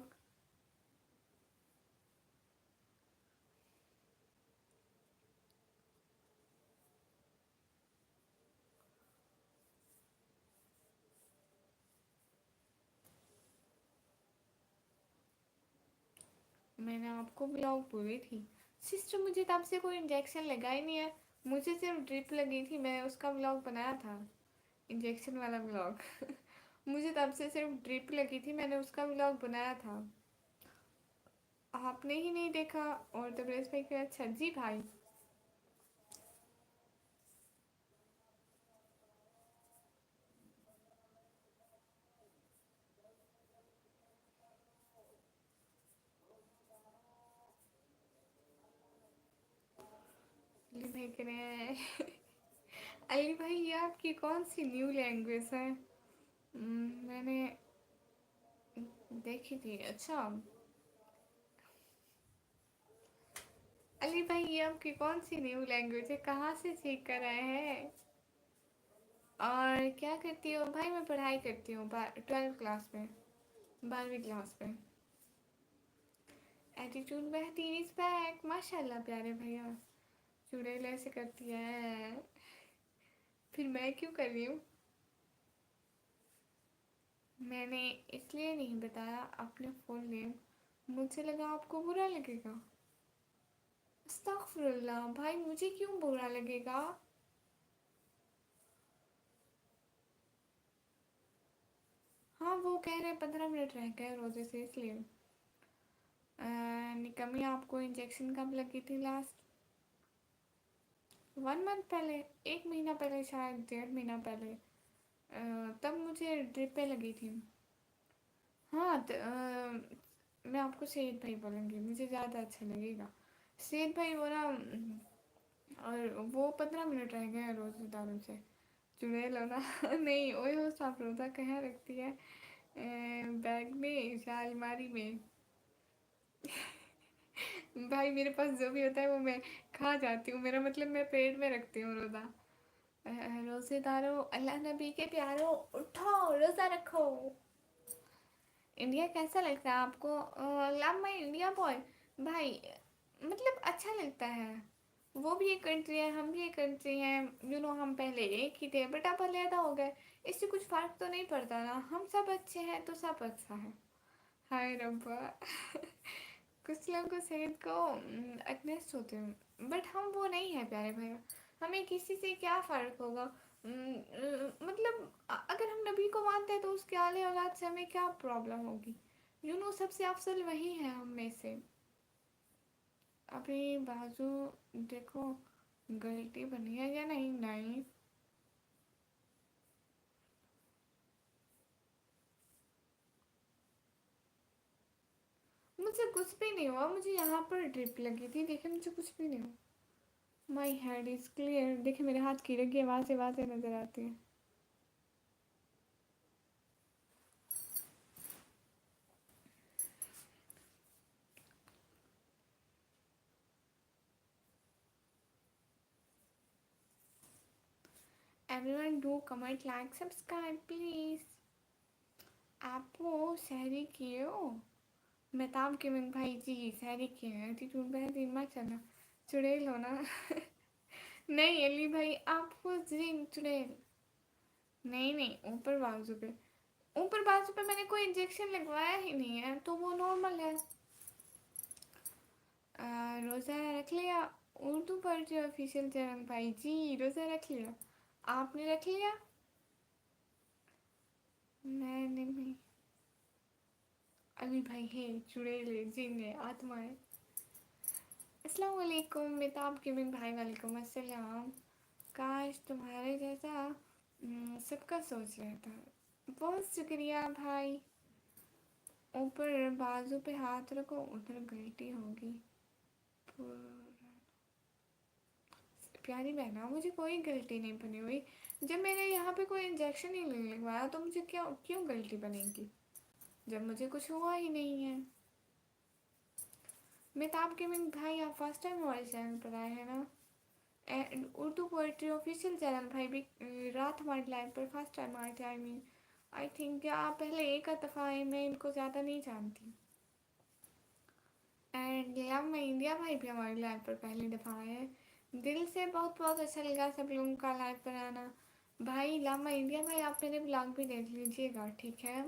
[SPEAKER 1] میں نے آپ کو ولاگ بولی تھی. سسٹر مجھے تب سے کوئی انجیکشن لگا ہی نہیں ہے. مجھے صرف ڈرپ لگی تھی. میں اس کا ولاگ بنایا تھا. انجیکشن والا ولاگ. مجھے تب سے صرف ڈرپ لگی تھی. میں نے اس کا ولاگ بنایا تھا. آپ نے ہی نہیں دیکھا. اور تبریز بھائی کہ اچھا جی بھائی. علی بھائی کہہ رہے ہیں علی بھائی یہ آپ کی کون سی نیو لینگویج ہے. میں نے دیکھی تھی. اچھا علی بھائی یہ آپ کی کون سی نیو لینگویج ہے. کہاں سے سیکھ کر آئے ہیں. اور کیا کرتی ہو بھائی. میں پڑھائی کرتی ہوں 12 کلاس میں. 12ویں کلاس میں. ایٹیٹیوڈ بہترین از بیک. ماشاء اللہ پیارے بھیا. چڑیل ایسے کرتی ہے. پھر میں کیوں کر رہی ہوں. میں نے اس لیے نہیں بتایا اپنے فل نیم. مجھے لگا آپ کو برا لگے گا. استغفر اللہ بھائی مجھے کیوں برا لگے گا. ہاں وہ کہہ رہے 15 منٹ رہ گئے روزے سے اس لیے. نکمی آپ کو انجیکشن کب لگی تھی لاسٹ. 1 منتھ پہلے. 1 مہینہ پہلے شاید 1.5 مہینہ پہلے. تب مجھے ڈرپیں لگی تھیں. ہاں میں آپ کو سید بھائی بولوں گی. مجھے زیادہ اچھا لگے گا. سید بھائی وہ نا. اور وہ 15 منٹ رہ گئے ہیں روزے داروں سے. چڑیل ہونا نہیں وہی ہو صاف روزہ کہاں رکھتی ہے. بیگ میں یا الماری میں. بھائی میرے پاس جو بھی ہوتا ہے وہ میں کھا جاتی ہوں. میرا مطلب میں پیٹ میں رکھتی ہوں روزہ. روزے دارو اللہ نبی کے پیارو اٹھو روزہ رکھو. انڈیا کیسا لگتا ہے آپ کو. لو مائی انڈیا بوائے. بھائی مطلب اچھا لگتا ہے. وہ بھی ایک کنٹری ہے. ہم بھی ایک کنٹری ہیں. ہم پہلے ایک ہی تھے بٹ اب علیحدہ ہو گئے. اس سے کچھ فرق تو نہیں پڑتا نا. ہم سب اچھے ہیں تو سب اچھا ہے. ہائے ربا. کچھ لوگوں سید کو اگنسٹ ہوتے ہیں بٹ ہم وہ نہیں ہیں پیارے بھائی. ہمیں کسی سے کیا فرق ہوگا. مطلب اگر ہم نبی کو مانتے ہیں تو اس کے آل اولاد سے ہمیں کیا پرابلم ہوگی. سب سے افضل وہی ہے ہم میں سے. ابھی بازو دیکھو غلطی بنی ہے یا نہیں. نہیں مجھے کچھ بھی نہیں ہوا. مجھے یہاں پر ڈرپ لگی تھی لیکن مجھے کچھ بھی نہیں ہوا. My head is clear. देखिए मेरे हाथ की रखी वहाँ से नज़र आती है। Everyone do comment like subscribe please. आप वो सहरी किए हो? मेहताब के मन भाई जी सहरी किए हैं। एटीट्यूड बेहतरीन मत चलना, चुड़ैल हो ना। नहीं अली भाई आप वो जिन चुड़ैल। नहीं नहीं, ऊपर बाजू पे मैंने कोई इंजेक्शन लगवाया ही नहीं है, तो वो नॉर्मल है। रोज़ा रख लिया? उर्दू पढ़ रहे ऑफिशियल चैनल भाई जी, रोज़ा रख लिया? आपने रख लिया? मैंने नहीं। अली भाई है, चुड़ैल है, जिन है, आत्मा है। अस्सलाम वालेकुम मेहताब के बिन भाई, वालेकुम अस्सलाम। काश तुम्हारे जैसा सबका सोच रहता। बहुत शुक्रिया भाई। ऊपर बाजू पे हाथ रखो, उधर गलती होगी। प्यारी बहना, मुझे कोई गलती नहीं बनी हुई। जब मैंने यहाँ पे कोई इंजेक्शन ही नहीं लगवाया तो मुझे क्यों क्यों गलती बनेगी, जब मुझे कुछ हुआ ही नहीं है। मेहताब के बिन भाई आप फर्स्ट टाइम हमारे चैनल पर आए हैं ना? उर्दू पोइट्री ऑफिशियल चैनल भाई भी रात हमारी लाइव पर फर्स्ट टाइम आए थे। आई थिंक आप पहले एक दफ़ा आए, मैं इनको ज़्यादा नहीं जानती। एंड लव मैं इंडिया भाई भी हमारी लाइव पर पहली दफ़ा आए हैं। दिल से बहुत बहुत अच्छा लगा सब लोगों का लाइव पर आना। भाई लव मैं इंडिया भाई आप मेरे ब्लॉग भी देख लीजिएगा, ठीक है?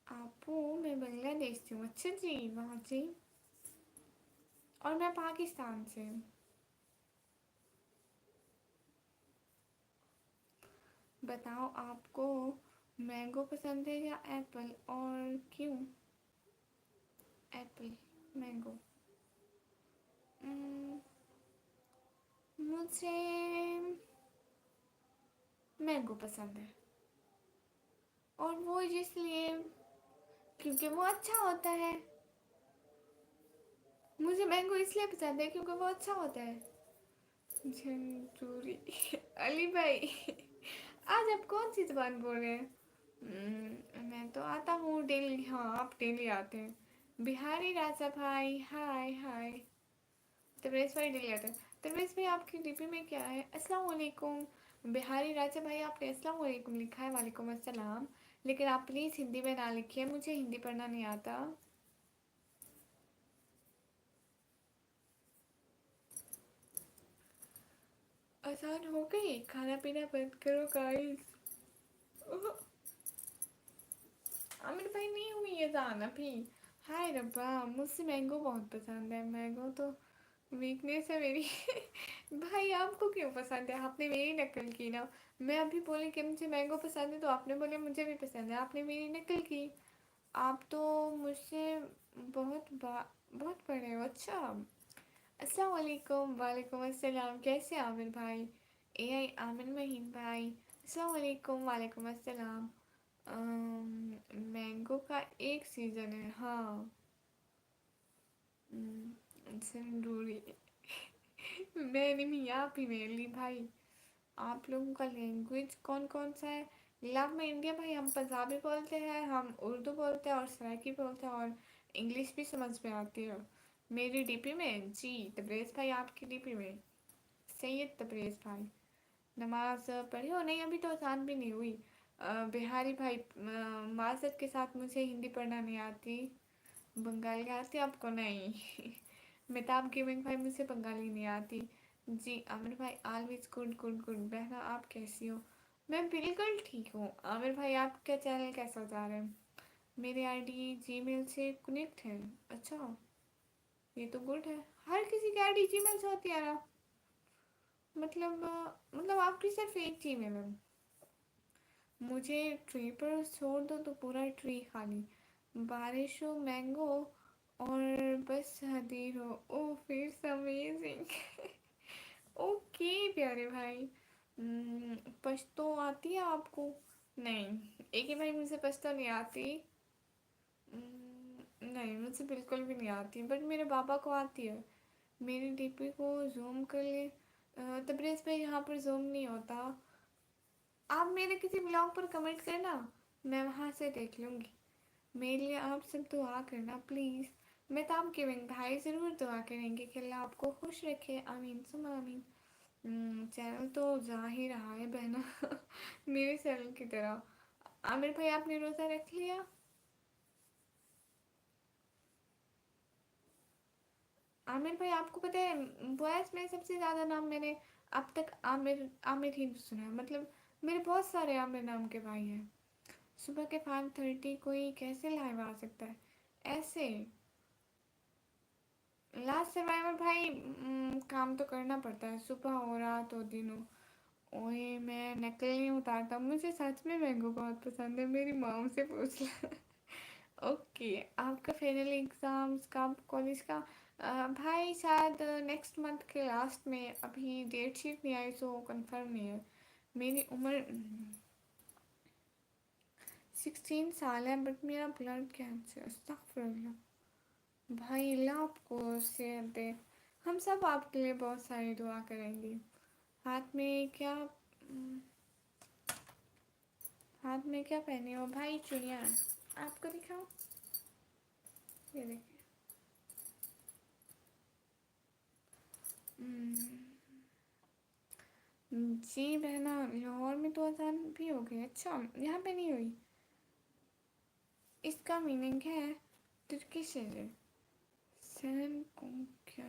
[SPEAKER 1] आपको मैं बांग्लादेश से हूँ। अच्छा जी, वहाँ जी। और मैं पाकिस्तान से हूँ। बताओ आपको मैंगो पसंद है या एप्पल, और क्यों? Apple, mango. हम्म, मुझे मैंगो पसंद है। और वो इसलिए क्योंकि वो अच्छा होता है। मुझे मैंगो इसलिए पसंद है क्योंकि वो अच्छा होता है। झंझूरी। अली भाई आज आप कौन सी जबान बोल रहे हैं? मैं तो आता हूँ डेली। हाँ आप डेली आते हैं। बिहारी राजा भाई हाय हाय। तबरेज़ भाई डेली आते हैं। तबरेज़ भाई आपकी डीपी में क्या है? अस्सलाम वालेकुम। बिहारी राजा भाई आपने अस्सलाम वालेकुम लिखा है। वालेकुम अस्सलाम। लेकिन आप प्लीज़ हिंदी में ना लिखिए, मुझे हिंदी पढ़ना नहीं आता। आसान हो गई, खाना पीना बंद करो गाइस। आमिर भाई नहीं हुई है जान अभी। हाय रब्बा, मुझसे मैंगो बहुत पसंद है। मैंगो तो वीकनेस है मेरी। भाई आपको क्यों पसंद है? आपने मेरी नकल की ना। मैं अभी बोली कि मुझे मैंगो पसंद है तो आपने बोले मुझे भी पसंद है, आपने मेरी नकल की। आप तो मुझसे बहुत बड़े हो। अच्छा, अस्सलाम वालेकुम। वालेकुम अस्सलाम। कैसे हैं आमिर भाई? AI आमिर महीन भाई अस्सलाम वालेकुम। वालेकुम अस्सलाम। मैंगो का एक सीज़न है हाँ। जरूरी। मैंने भी आप ही मेरे लिए भाई। आप लोगों का लैंग्वेज कौन कौन सा है? लव में इंडिया भाई हम पंजाबी बोलते हैं, हम उर्दू बोलते हैं और सराइकी बोलते हैं, और इंग्लिश भी समझ में आती है। मेरी डीपी में जी तबरेज़ भाई, आपकी डीपी में सैयद तबरेज़ भाई। नमाज पढ़ी हो? नहीं अभी तो आसान भी नहीं हुई। बिहारी भाई माजरत के साथ मुझे हिंदी पढ़ना नहीं आती। बंगाली आती आपको? नहीं। मेहताब गेमिंग भाई मुझे बंगाली नहीं आती। जी आमिर भाई ऑलवेज गुड गुड गुड। बहना आप कैसी हो? मैं बिल्कुल ठीक हूँ। आमिर भाई आपका चैनल कैसा जा रहा है? मेरी आईडी जीमेल से कनेक्ट है। अच्छा, ये तो गुड है। हर किसी की आईडी जीमेल से होती है ना? मतलब आपकी सिर्फ एक जीमेल है? मुझे ट्री पर छोड़ दो तो पूरा ट्री खाली। बारिश हो, मैंगो, और बस हदीर हो। ओह फिट्स अमेजिंग। ओके प्यारे भाई। पश्तो आती है आपको? नहीं। एक ही भाई मुझे पश्तो नहीं आती। नहीं, मुझे बिल्कुल भी नहीं आती, बट मेरे पापा को आती है। मेरी डीपी को जूम कर ले। तबरेज़ भाई, यहाँ पर जूम नहीं होता। आप मेरे किसी ब्लॉग पर कमेंट करना, मैं वहाँ से देख लूँगी। मेरे लिए आप सब दुआ करना प्लीज़। मैं तो आपके बहन भाई ज़रूर दुआ करेंगे कि अल्लाह आपको खुश रखे, आमीन सुमा आमीन। चैनल तो जा ही रहा है बहना मेरे चैनल की तरह। आमिर भाई, आपने रोज़ा रख लिया? आमिर भाई, आपको पता है बॉयज़ में सबसे ज़्यादा नाम मैंने अब तक आमिर आमिर ही सुना है। मतलब मेरे बहुत सारे आमिर नाम के भाई हैं। सुबह के 5:30 कोई कैसे लाइव आ सकता है ऐसे? लास्ट सर्वाइवर भाई, काम तो करना पड़ता है, सुबह हो रात हो दिन हो। ओए, मैं नकल नहीं उतारता, मुझे सच में मैंगो बहुत पसंद है, मेरी मॉम से पूछ लो ओके। आपका फाइनल एग्ज़ाम्स कब कॉलेज का? भाई शायद नेक्स्ट मंथ के लास्ट में। अभी डेट शीट नहीं आई, सो कंफर्म नहीं है। मेरी उम्र 16 साल है, बट मेरा ब्लड कैंसर, अस्तगफुरुल्लाह। भाई अल्लाह आपको सेहत दे। हम सब आपके लिए बहुत सारी दुआ करेंगे। हाथ में क्या हाथ में क्या पहने हो भाई? चुड़िया आपको दिखाओ, ये देखिए। जी बहना, लाहौर में तो अजान भी हो गई। अच्छा, यहाँ पे नहीं हुई। इसका मीनिंग है तुर्किश है। सहन को क्या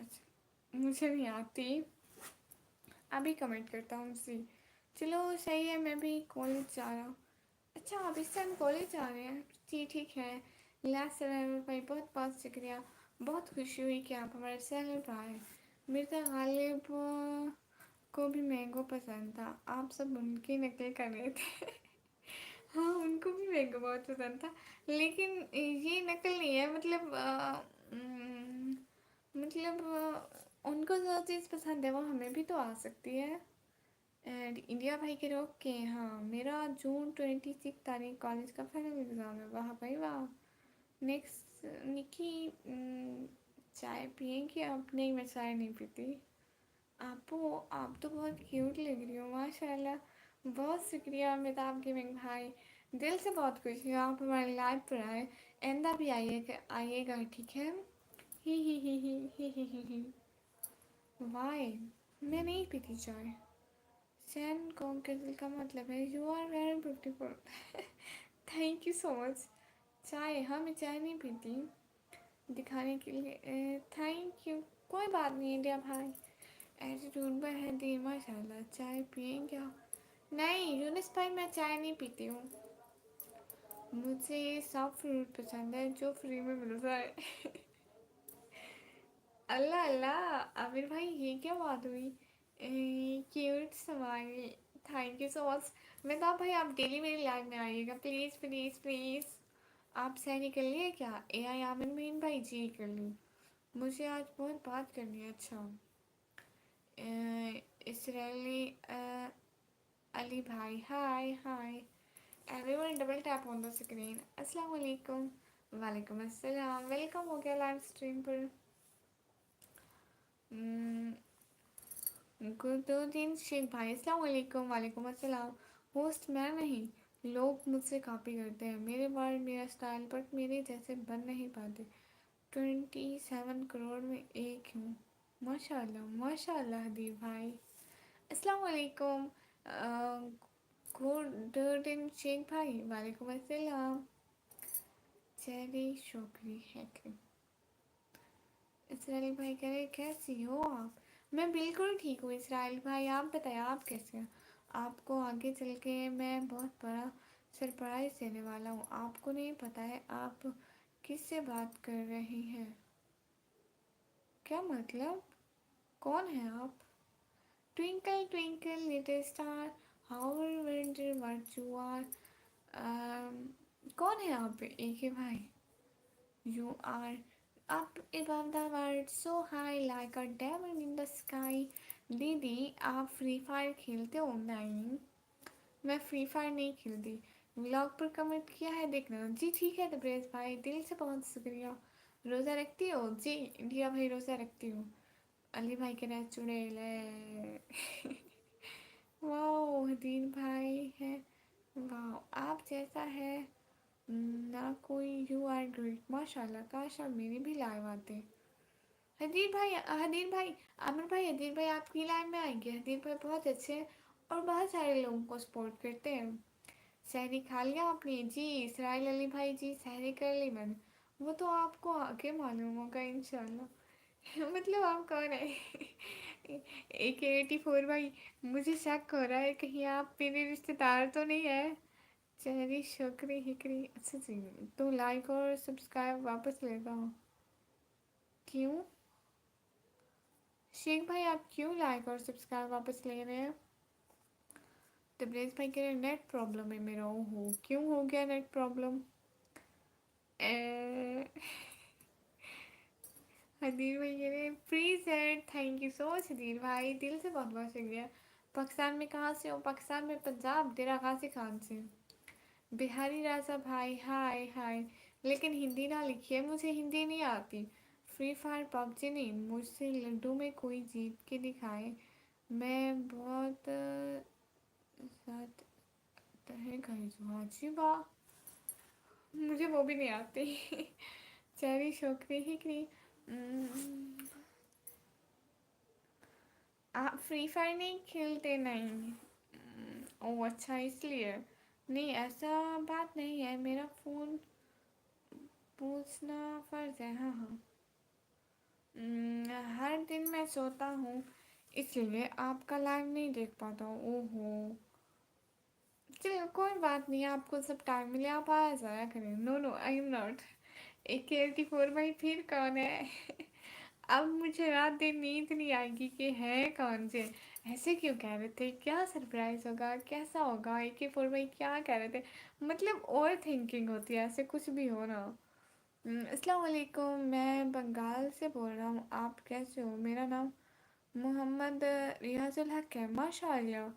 [SPEAKER 1] मुझे नहीं आती। अभी कमेंट करता हूँ सी। चलो सही है, मैं भी कॉलेज जा रहा हूँ। अच्छा, आप इस टाइम कॉलेज जा रहे हैं? जी ठीक है। लास्ट सर्वाइवर भाई, बहुत बहुत शुक्रिया। बहुत खुशी हुई कि आप हमारे चैनल पर आए। मिर्ज़ा गालिब को भी मैंगो पसंद था, आप सब उनकी नकल कर रहे थे हाँ, उनको भी मैंगो बहुत पसंद था, लेकिन ये नकल नहीं है। मतलब उनको जो चीज़ पसंद है वो हमें भी तो आ सकती है। एंड इंडिया भाई के रोक के, हाँ, मेरा जून 26 तारीख कॉलेज का फाइनल एग्ज़ाम है। वाह भाई वाह। नेक्स्ट निकी, चाय पियेंगी आप? नहीं, मैं चाय नहीं पीती। आप तो बहुत क्यूट लग रही हो माशाल्लाह। बहुत शुक्रिया अमिताभ गेमिंग भाई, दिल से बहुत खुश हूँ आप हमारे लाइव पर आए। एंदा भी आइएगा, ठीक है? ही। वाई, मैं नहीं पीती चाय। सैन कॉन्ग के दिल का मतलब है you are very beautiful thank you so much. चाय, हाँ, मैं चाय नहीं पीती दिखाने के लिए। Thank you. कोई बात नहीं इंडिया भाई। एटीट्यूड में है दी माशाल्लाह। चाय पियेंगे आप? नहीं यूनिस भाई, मैं चाय नहीं पीती हूँ। मुझे सब फ्रूट पसंद है जो फ्री में मिल जाए अल्लाह अल्लाह, आमिर भाई ये क्या बात हुई? Cute smile, thank you so much. मैं तो भाई, आप डेली मेरी लाइव में आइएगा प्लीज़ प्लीज़ प्लीज़। आप सैनी कर लिए क्या? ए आई आमिर मीन भाई, जी कर ली। मुझे आज बहुत बात करनी है। अच्छा, इसराइली अली भाई, hi hi everyone, double tap on the screen. अस्सलाम वालेकुम। वालेकुम अस्सलाम, वेलकम हो गया लाइव स्ट्रीम पर। गुरुद्दीन शेख भाई, अस्सलाम वालेकुम। वालेकुम अस्सलाम। होस्ट मैं नहीं, लोग मुझसे कॉपी करते हैं मेरे वर्ड मेरा स्टाइल, बट मेरे जैसे बन नहीं पाते। 27 करोड़ में एक हूँ। माशाल्लाह माशाल्लाह हदीब भाई। अस्सलाम वालेकुम। गुरुद्दीन शेख भाई, वालेकुम अस्सलाम। चेरी शोकरी है कि इसराइल भाई कह रहे कैसी हो आप? मैं बिल्कुल ठीक हूँ इसराइल भाई, आप बताइए आप कैसे हैं? आपको आगे चल के मैं बहुत बड़ा सरप्राइज़ देने वाला हूँ। आपको नहीं पता है आप किससे बात कर रही हैं? क्या मतलब? कौन है आप? Twinkle twinkle little star, how wonder what you are. कौन है आप? एक ही भाई। You are up above the world so high like a diamond in the sky। दीदी, आप फ्री फायर खेलते हो? नहीं, मैं फ्री फायर नहीं खेलती। व्लॉग पर कमेंट किया है देखना। जी ठीक है तब्रेज़ भाई, दिल से बहुत शुक्रिया। रोज़ा रखती हो? जी इंडिया भाई रोज़ा रखती हूँ। अली भाई के रह चुड़ैल है। वाओ हदीन भाई है। वाओ आप जैसा है ना कोई। यू आर ग्रेट माशाल्लाह। काश आप मेरी भी लाइव आते। हदीर भाई, हदीर भाई, आमिर भाई, हदीर भाई आपकी लाइव में आएंगे। हदीर भाई बहुत अच्छे हैं और बहुत सारे लोगों को सपोर्ट करते हैं। सहरी खा लिया आपने? जी इसराइल अली भाई जी सहरी कर ली मैंने। वो तो आपको आके मालूम होगा इंशाल्लाह। मतलब आप कौन है? AK84 भाई, मुझे शक हो रहा है कहीं आप मेरे रिश्तेदार तो नहीं है। चेरी शक्री हिकरी, अच्छा जी। तो लाइक और सब्सक्राइब वापस लेता हूँ। क्यों शेख भाई आप क्यों लाइक और सब्सक्राइब वापस ले रहे हैं? तबरेज़ भाई कह रहे नेट प्रॉब्लम है मेरा। ओहो क्यों हो गया नेट प्रॉब्लम? हदीर भाई कह रहे please sir. Thank you so much Hadir भाई, दिल से बहुत बहुत शुक्रिया। पाकिस्तान में कहाँ से हो? पाकिस्तान में पंजाब डेरा गाजी खान से। बिहारी राजा भाई हाय हाय, लेकिन हिंदी ना लिखिए, मुझे हिंदी नहीं आती। फ्री फायर पबजी नहीं, मुझसे लड्डू में कोई जीत के दिखाए। मैं बहुत साथ है जी वाह, मुझे वो भी नहीं आती। चेरी शोकरी ही करी। आप फ्री फायर नहीं खेलते? नहीं। ओ अच्छा इसलिए। नहीं ऐसा बात नहीं है, मेरा फ़ोन पूछना फ़र्ज़ है। हाँ हाँ। हर दिन मैं सोता हूँ इसलिए आपका लाइव नहीं देख पाता हूँ। ओहो चलो कोई बात नहीं, आपको सब टाइम मिले आप आया जाया करें। No no I am not. AK84 भाई फिर कौन है? अब मुझे रात दिन नींद नहीं आएगी कि है कौन से। ऐसे क्यों कह रहे थे? क्या सरप्राइज होगा, कैसा होगा? AK4 भाई क्या कह रहे थे? मतलब ओवर थिंकिंग होती है, ऐसे कुछ भी हो ना। अस्सलाम वालेकुम, मैं बंगाल से बोल रहा हूँ। आप कैसे हो? मेरा नाम मोहम्मद रियाजुल हक है। माशाअल्लाह।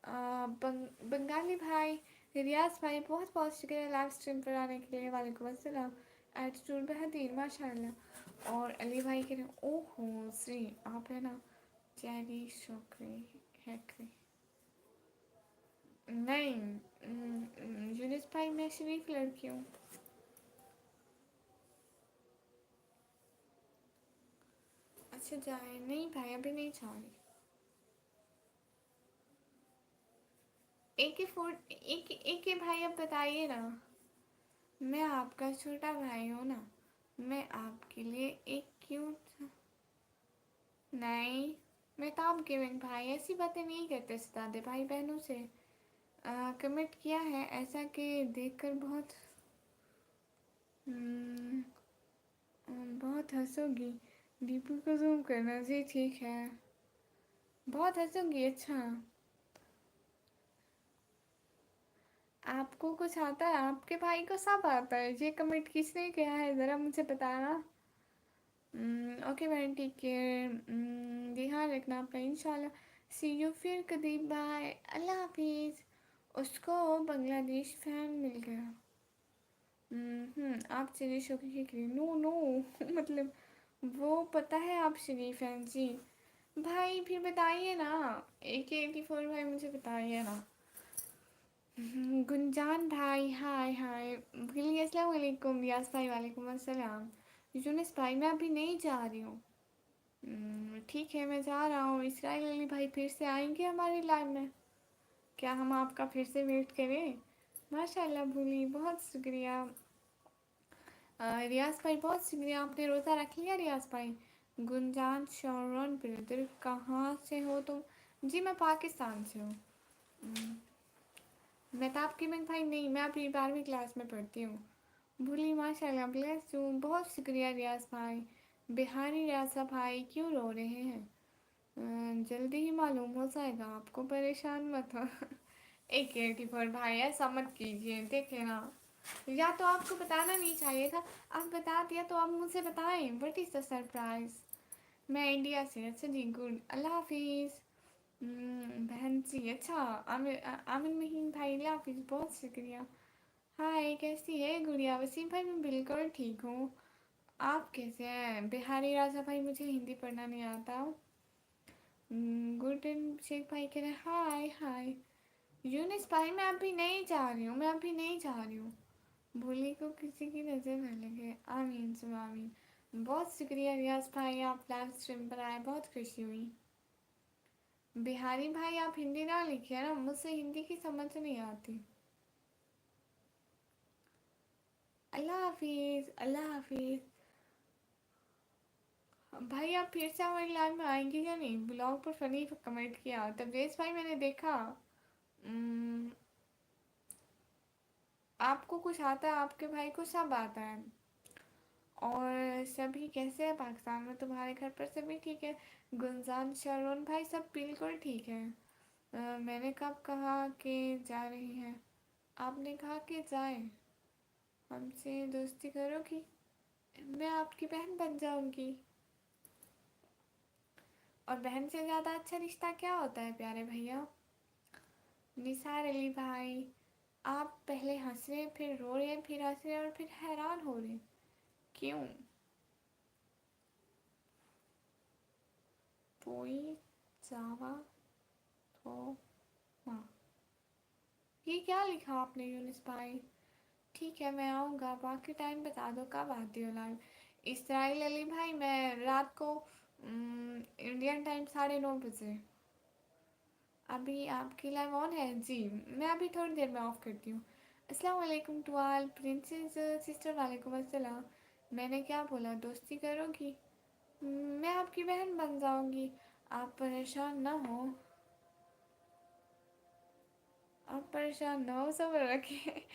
[SPEAKER 1] बंगाली भाई रियाज भाई बहुत बहुत शुक्रिया लाइव स्ट्रीम पर आने के लिए। वालेकुम अस्सलाम। एटीट्यूड बेहतरीन माशाल्लाह। और अली भाई के ओहो श्री आप है ना। चेरी शोकरी हैकरी। नहीं यूनिस भाई मैं शरीफ लड़की हूँ। अच्छा जाए नहीं भाई अभी नहीं चाह रही। एक ही भाई अब बताइए ना। मैं आपका छोटा भाई हूँ ना। मैं आपके लिए एक क्यूट। नहीं मैं तो आपके बहन भाई ऐसी बातें नहीं करते सितादे भाई बहनों से। कमेंट किया है ऐसा कि देखकर बहुत हम्म, बहुत हंसोगी। दीपू को जूम करना जी ठीक है। बहुत हंसोगी अच्छा। आपको कुछ आता है? आपके भाई को सब आता है। ये कमेंट किसने किया है ज़रा मुझे बताना। ओके बहन ठीक है। ध्यान रखना अपना इंशाल्लाह। सी यू फिर कभी बाय अल्लाह हाफिज़। उसको बांग्लादेश फैन मिल गया। आप चलिए शोकी के नो नो। मतलब वो पता है आप शरीफ हैं जी। भाई फिर बताइए ना। AK84 भाई मुझे बताइए ना। गुंजान भाई हाय हाय। बोलिए अस्सलाम वालेकुम। यास भाई वालेकुम अस्सलाम। यूनिस भाई मैं अभी नहीं जा रही हूँ। ठीक है मैं जा रहा हूँ। इसराइल अली भाई फिर से आएंगे हमारी लाइव में? क्या हम आपका फिर से वेट करें? माशाल्लाह भूली बहुत शुक्रिया। रियाज भाई बहुत शुक्रिया, आपने रोज़ा रख लिया रियाज भाई। गुंजान शौरन ब्रदर कहाँ से हो तुम? जी मैं पाकिस्तान से हूँ। हम्म, मैं तो आपकी बहन भाई नहीं, मैं अभी 12वीं क्लास में पढ़ती हूँ। भूली माशाल्लाह ब्लेस हूँ। बहुत शुक्रिया रियाज भाई। बिहारी रियाजा भाई क्यों रो रहे हैं? जल्दी ही मालूम हो जाएगा आपको, परेशान मत हो। AK84 भाई ऐसा मत कीजिए देखे ना। या तो आपको बताना नहीं चाहिए था। आप बता दिया तो आप मुझसे बताएं। What is the surprise? मैं इंडिया से। अच्छा जी गुड अल्लाह हाफिज़। बहन जी अच्छा। आमिर महीन भाई लाफिज, बहुत शुक्रिया। हाय, कैसी है गुड़िया? वसीम भाई मैं बिल्कुल ठीक हूँ। आप कैसे हैं? बिहारी राजा भाई, मुझे हिंदी पढ़ना नहीं आता। गुड एंड शेख भाई कह रहे हैं हाय हाय। यूनिस भाई मैं अभी नहीं जा रही हूँ, मैं अभी नहीं जा रही हूँ। भूली को किसी की नज़र न लगे, आमीन सुबह आमीन। बहुत शुक्रिया रियाज भाई, आप लाइव स्ट्रीम पर आए, बहुत खुशी हुई। बिहारी भाई आप हिंदी ना लिखिए ना, मुझसे हिंदी की समझ नहीं आती। अल्लाह हाफिज़, अल्लाह हाफिज़। भाई आप फिर से हमारी लाइव में आएंगे या नहीं? ब्लॉग पर फनी कमेंट किया तब्रेज भाई, मैंने देखा। उम्म, आपको कुछ आता है, आपके भाई को सब आता है। और सभी कैसे हैं पाकिस्तान में? तुम्हारे घर पर सभी ठीक है? गुलजान शरून भाई सब बिल्कुल ठीक है। मैंने कब कहा कि जा रही हैं? आपने कहा कि जाए। हमसे दोस्ती करोगी? मैं आपकी बहन बन जाऊंगी। और बहन से ज़्यादा अच्छा रिश्ता क्या होता है प्यारे भैया? निसार अली भाई, आप पहले हंस रहे, फिर रो रहे, फिर हंस रहे और फिर हैरान हो रहे, क्यों? पोई जावा तो माँ, ये क्या लिखा आपने यूनिस भाई? ठीक है मैं आऊँगा, बाकी टाइम बता दो कब आती हो लाइव। इसराइल अली भाई मैं रात को इंडियन टाइम 9:30 बजे। अभी आपकी लाइव ऑन है जी? मैं अभी थोड़ी देर में ऑफ करती हूँ। अस्सलाम वालेकुम टू ऑल प्रिंसेस सिस्टर, वालेकुम अस्सलाम। मैंने क्या बोला, दोस्ती करोगी? मैं आपकी बहन बन जाऊंगी, आप परेशान ना हो। आप परेशान ना हो, सब्र रखिए।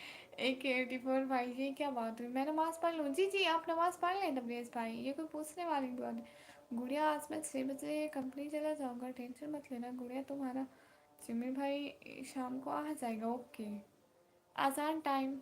[SPEAKER 1] AK84 भाई जी क्या बात हुई, मैं नमाज़ पढ़ लूँ? जी जी आप नमाज़ पढ़ लें तबरेज़ भाई, ये कोई पूछने वाली बात है। गुड़िया आज मैं 6 बजे कंपनी चला जाऊँगा, टेंशन मत लेना गुड़िया, तुम्हारा जिम्मी भाई शाम को आ जाएगा। ओके, आसान टाइम।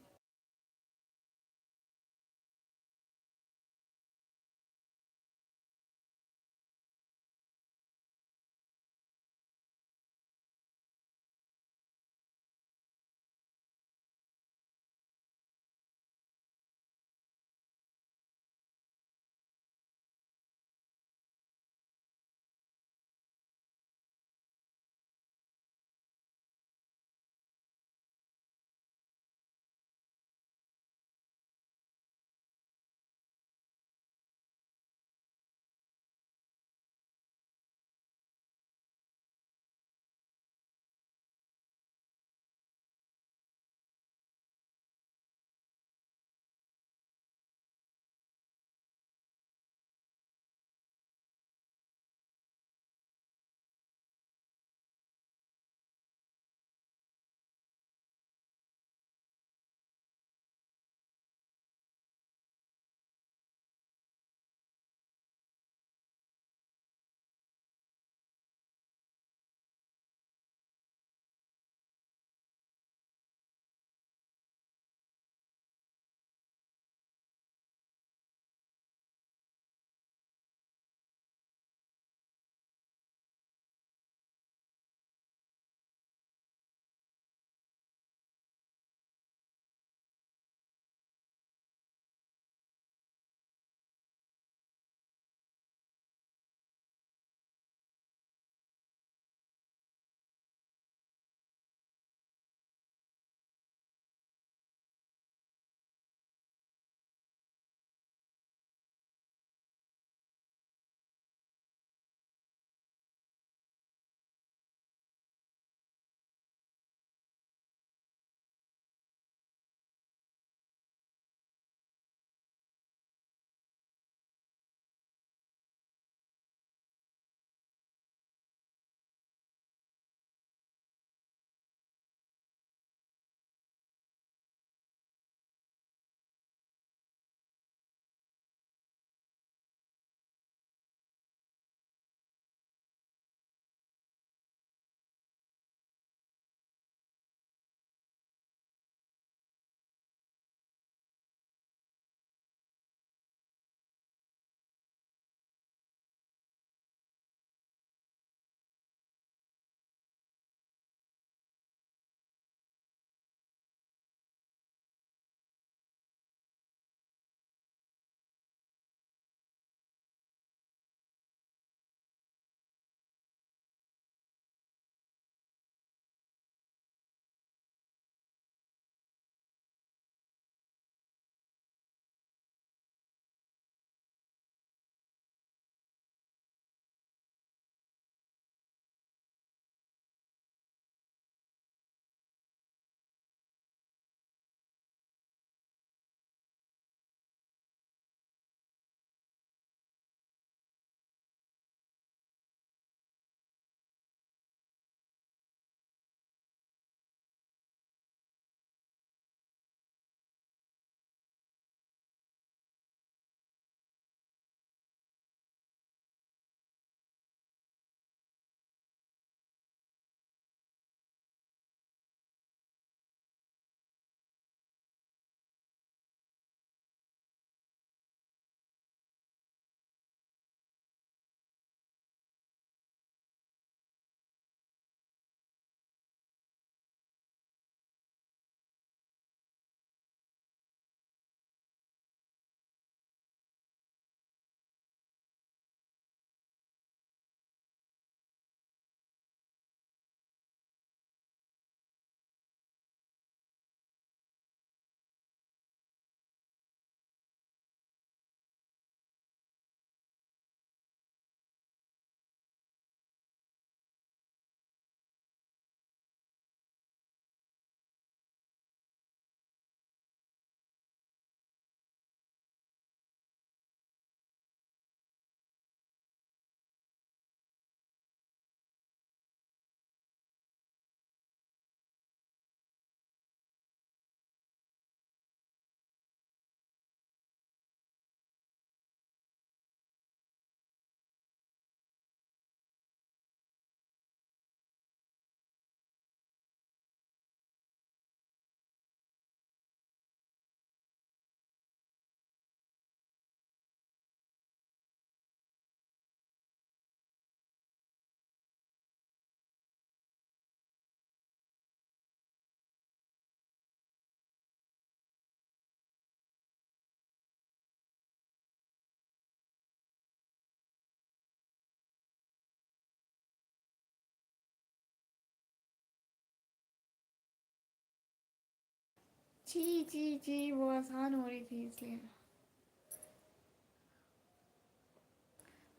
[SPEAKER 1] जी जी जी, वो आसान हो रही थी इसलिए।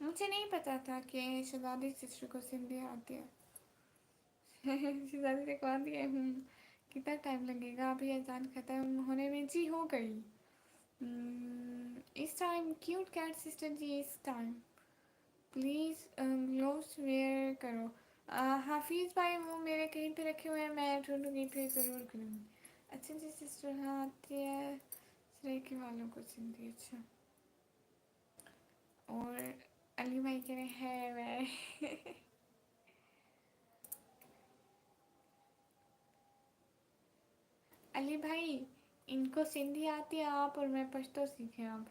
[SPEAKER 1] मुझे नहीं पता था कि शहजादी सिस्टर को सिंधी आती है। शहजादी से कहा दिया। कितना टाइम लगेगा अभी अजान ख़त्म होने में? जी हो गई। इस टाइम क्यूट कैट सिस्टर जी, इस टाइम प्लीज़ ग्लोव्स वेयर करो। हाफिज़ भाई वो मेरे कहीं पे रखे हुए हैं, मैं ढूंढूंगी फिर ज़रूर करूँगी। अच्छा जी सिस्टर, हाँ आती है सराइकी वालों को सिंधी। अच्छा, और अली भाई कह रहे हैं मैं। अली भाई, इनको सिंधी आती है आप और मैं पश्तो सीखे आप।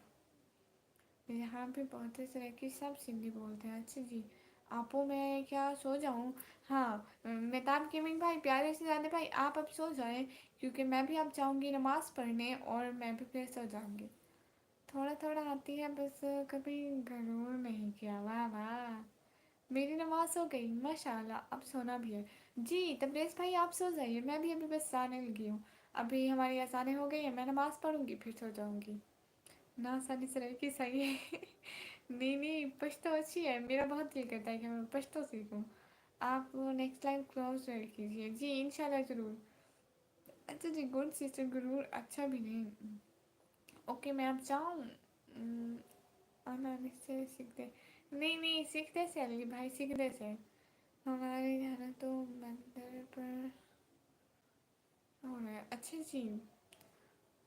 [SPEAKER 1] यहाँ पे बहुत से तरह की सब सिंधी बोलते हैं। अच्छा जी, आपो मैं क्या सो जाऊँ? हाँ, मेहताब गेमिंग भाई, प्यारे से ज़्यादा भाई, आप अब सो जाएं क्योंकि मैं भी अब जाऊँगी नमाज़ पढ़ने और मैं भी फिर सो जाऊँगी। थोड़ा थोड़ा आती है बस, कभी गरूर नहीं किया। वाह वाह, मेरी नमाज हो गई माशाल्लाह, अब सोना भी है। जी तबरेज़ भाई आप सो जाइए, मैं भी अभी बस जाने लगी हूँ। अभी हमारी अज़ानें हो गई है, मैं नमाज़ पढ़ूंगी फिर सो जाऊँगी। ना सानी सराइकी सही है। नहीं नहीं, पश्तो अच्छी है, मेरा बहुत दिल करता है कि मैं पश्तो सीखूं। आप नेक्स्ट टाइम क्लोज कीजिए जी, इंशाल्लाह ज़रूर। अच्छा जी, गुड सिस्टर गुरूर अच्छा भी नहीं। ओके मैं अब जाऊँ? अनानी से सीखते? नहीं नहीं, सीखते से अली भाई, सीखते से। हमारे यहाँ तो मंदिर पर हो रहा है। अच्छा जी,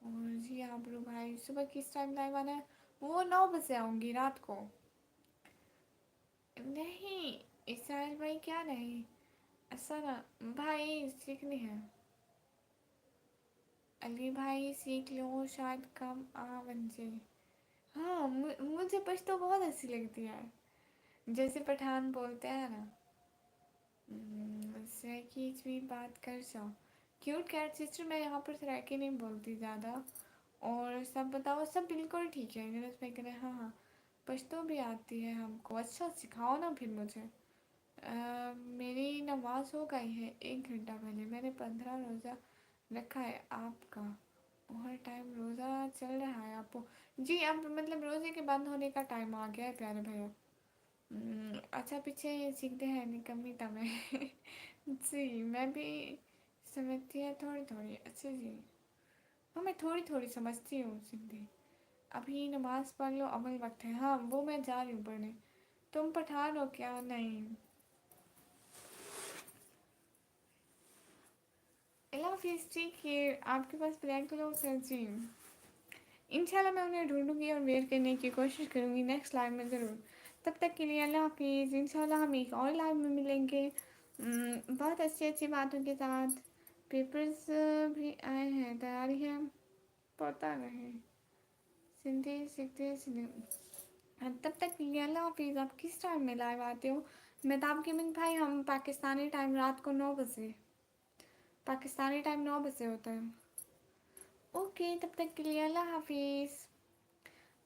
[SPEAKER 1] और जी आबरू भाई सुबह किस टाइम लाइव आना है? वो 9 बजे आऊँगी रात को। नहीं इसराइल भाई, क्या नहीं, ऐसा ना भाई सीखनी है। अली भाई सीख लो शायद कम आ बन जाए। हाँ मुझे पश्तो बहुत अच्छी लगती है, जैसे पठान बोलते हैं ना। सराइकी भी बात कर जाओ। क्यूट कैट सिस्टर, मैं यहाँ पर सराइकी नहीं बोलती ज़्यादा। और सब बताओ, सब बिल्कुल ठीक है। नीरज भाई कह रहे हैं हाँ हाँ पश्तो भी आती है हमको। अच्छा सिखाओ ना फिर मुझे। मेरी नमाज हो गई है 1 घंटा पहले, मैंने 15 रोज़ा रखा है आपका। और टाइम रोज़ा चल रहा है आपको? जी अब मतलब रोज़े के बंद होने का टाइम आ गया है प्यारे भैया। अच्छा पीछे सीखते हैं निकम्मी तमें। जी मैं भी समझती है थोड़ी थोड़ी। अच्छा जी, हाँ मैं थोड़ी थोड़ी समझती हूँ सिंधी। अभी नमाज पढ़ लो, अमल वक्त है। हाँ वो मैं जा रही हूँ पढ़ने। तुम पठान हो क्या? नहीं। अल्लाह हाफिज़, ठीक है आपके पास ब्लैक ग्लोव्स हैं जी। इंशाल्लाह मैं उन्हें ढूंढूंगी और वेयर करने की कोशिश करूंगी नेक्स्ट लाइव में ज़रूर। तब तक के लिए अल्लाह हाफिज़, इंशाल्लाह हम एक और लाइव में मिलेंगे बहुत अच्छी अच्छी बातों के साथ। पेपर्स भी आए हैं, तैयारी है? पता नहीं, सिंधी सीखते सिंधी। तब तक के लिए अल्लाह हाफिज़। आप किस टाइम में लाइव आते हो? मेहताब गेमिंग भाई, हम पाकिस्तानी टाइम रात को 9 बजे, पाकिस्तानी टाइम 9 बजे होता है। ओके तब तक के लिए अल्लाह हाफिज़।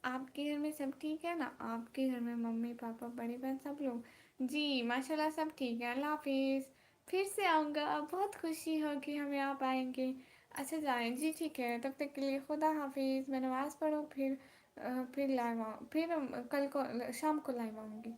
[SPEAKER 1] आपके घर में सब ठीक है ना? आपके घर में मम्मी पापा बड़ी बहन सब लोग? जी माशाल्लाह सब ठीक है। अल्लाह हाफिज़, फिर से आऊँगा, बहुत खुशी होगी हमें आप आएंगे। अच्छा जाएं जी, ठीक है तब तक के लिए खुदा हाफिज़। मैं नमाज़ पढ़ूँ फिर फिर लाइव आऊँ, फिर कल को शाम को लाइव आऊँगी।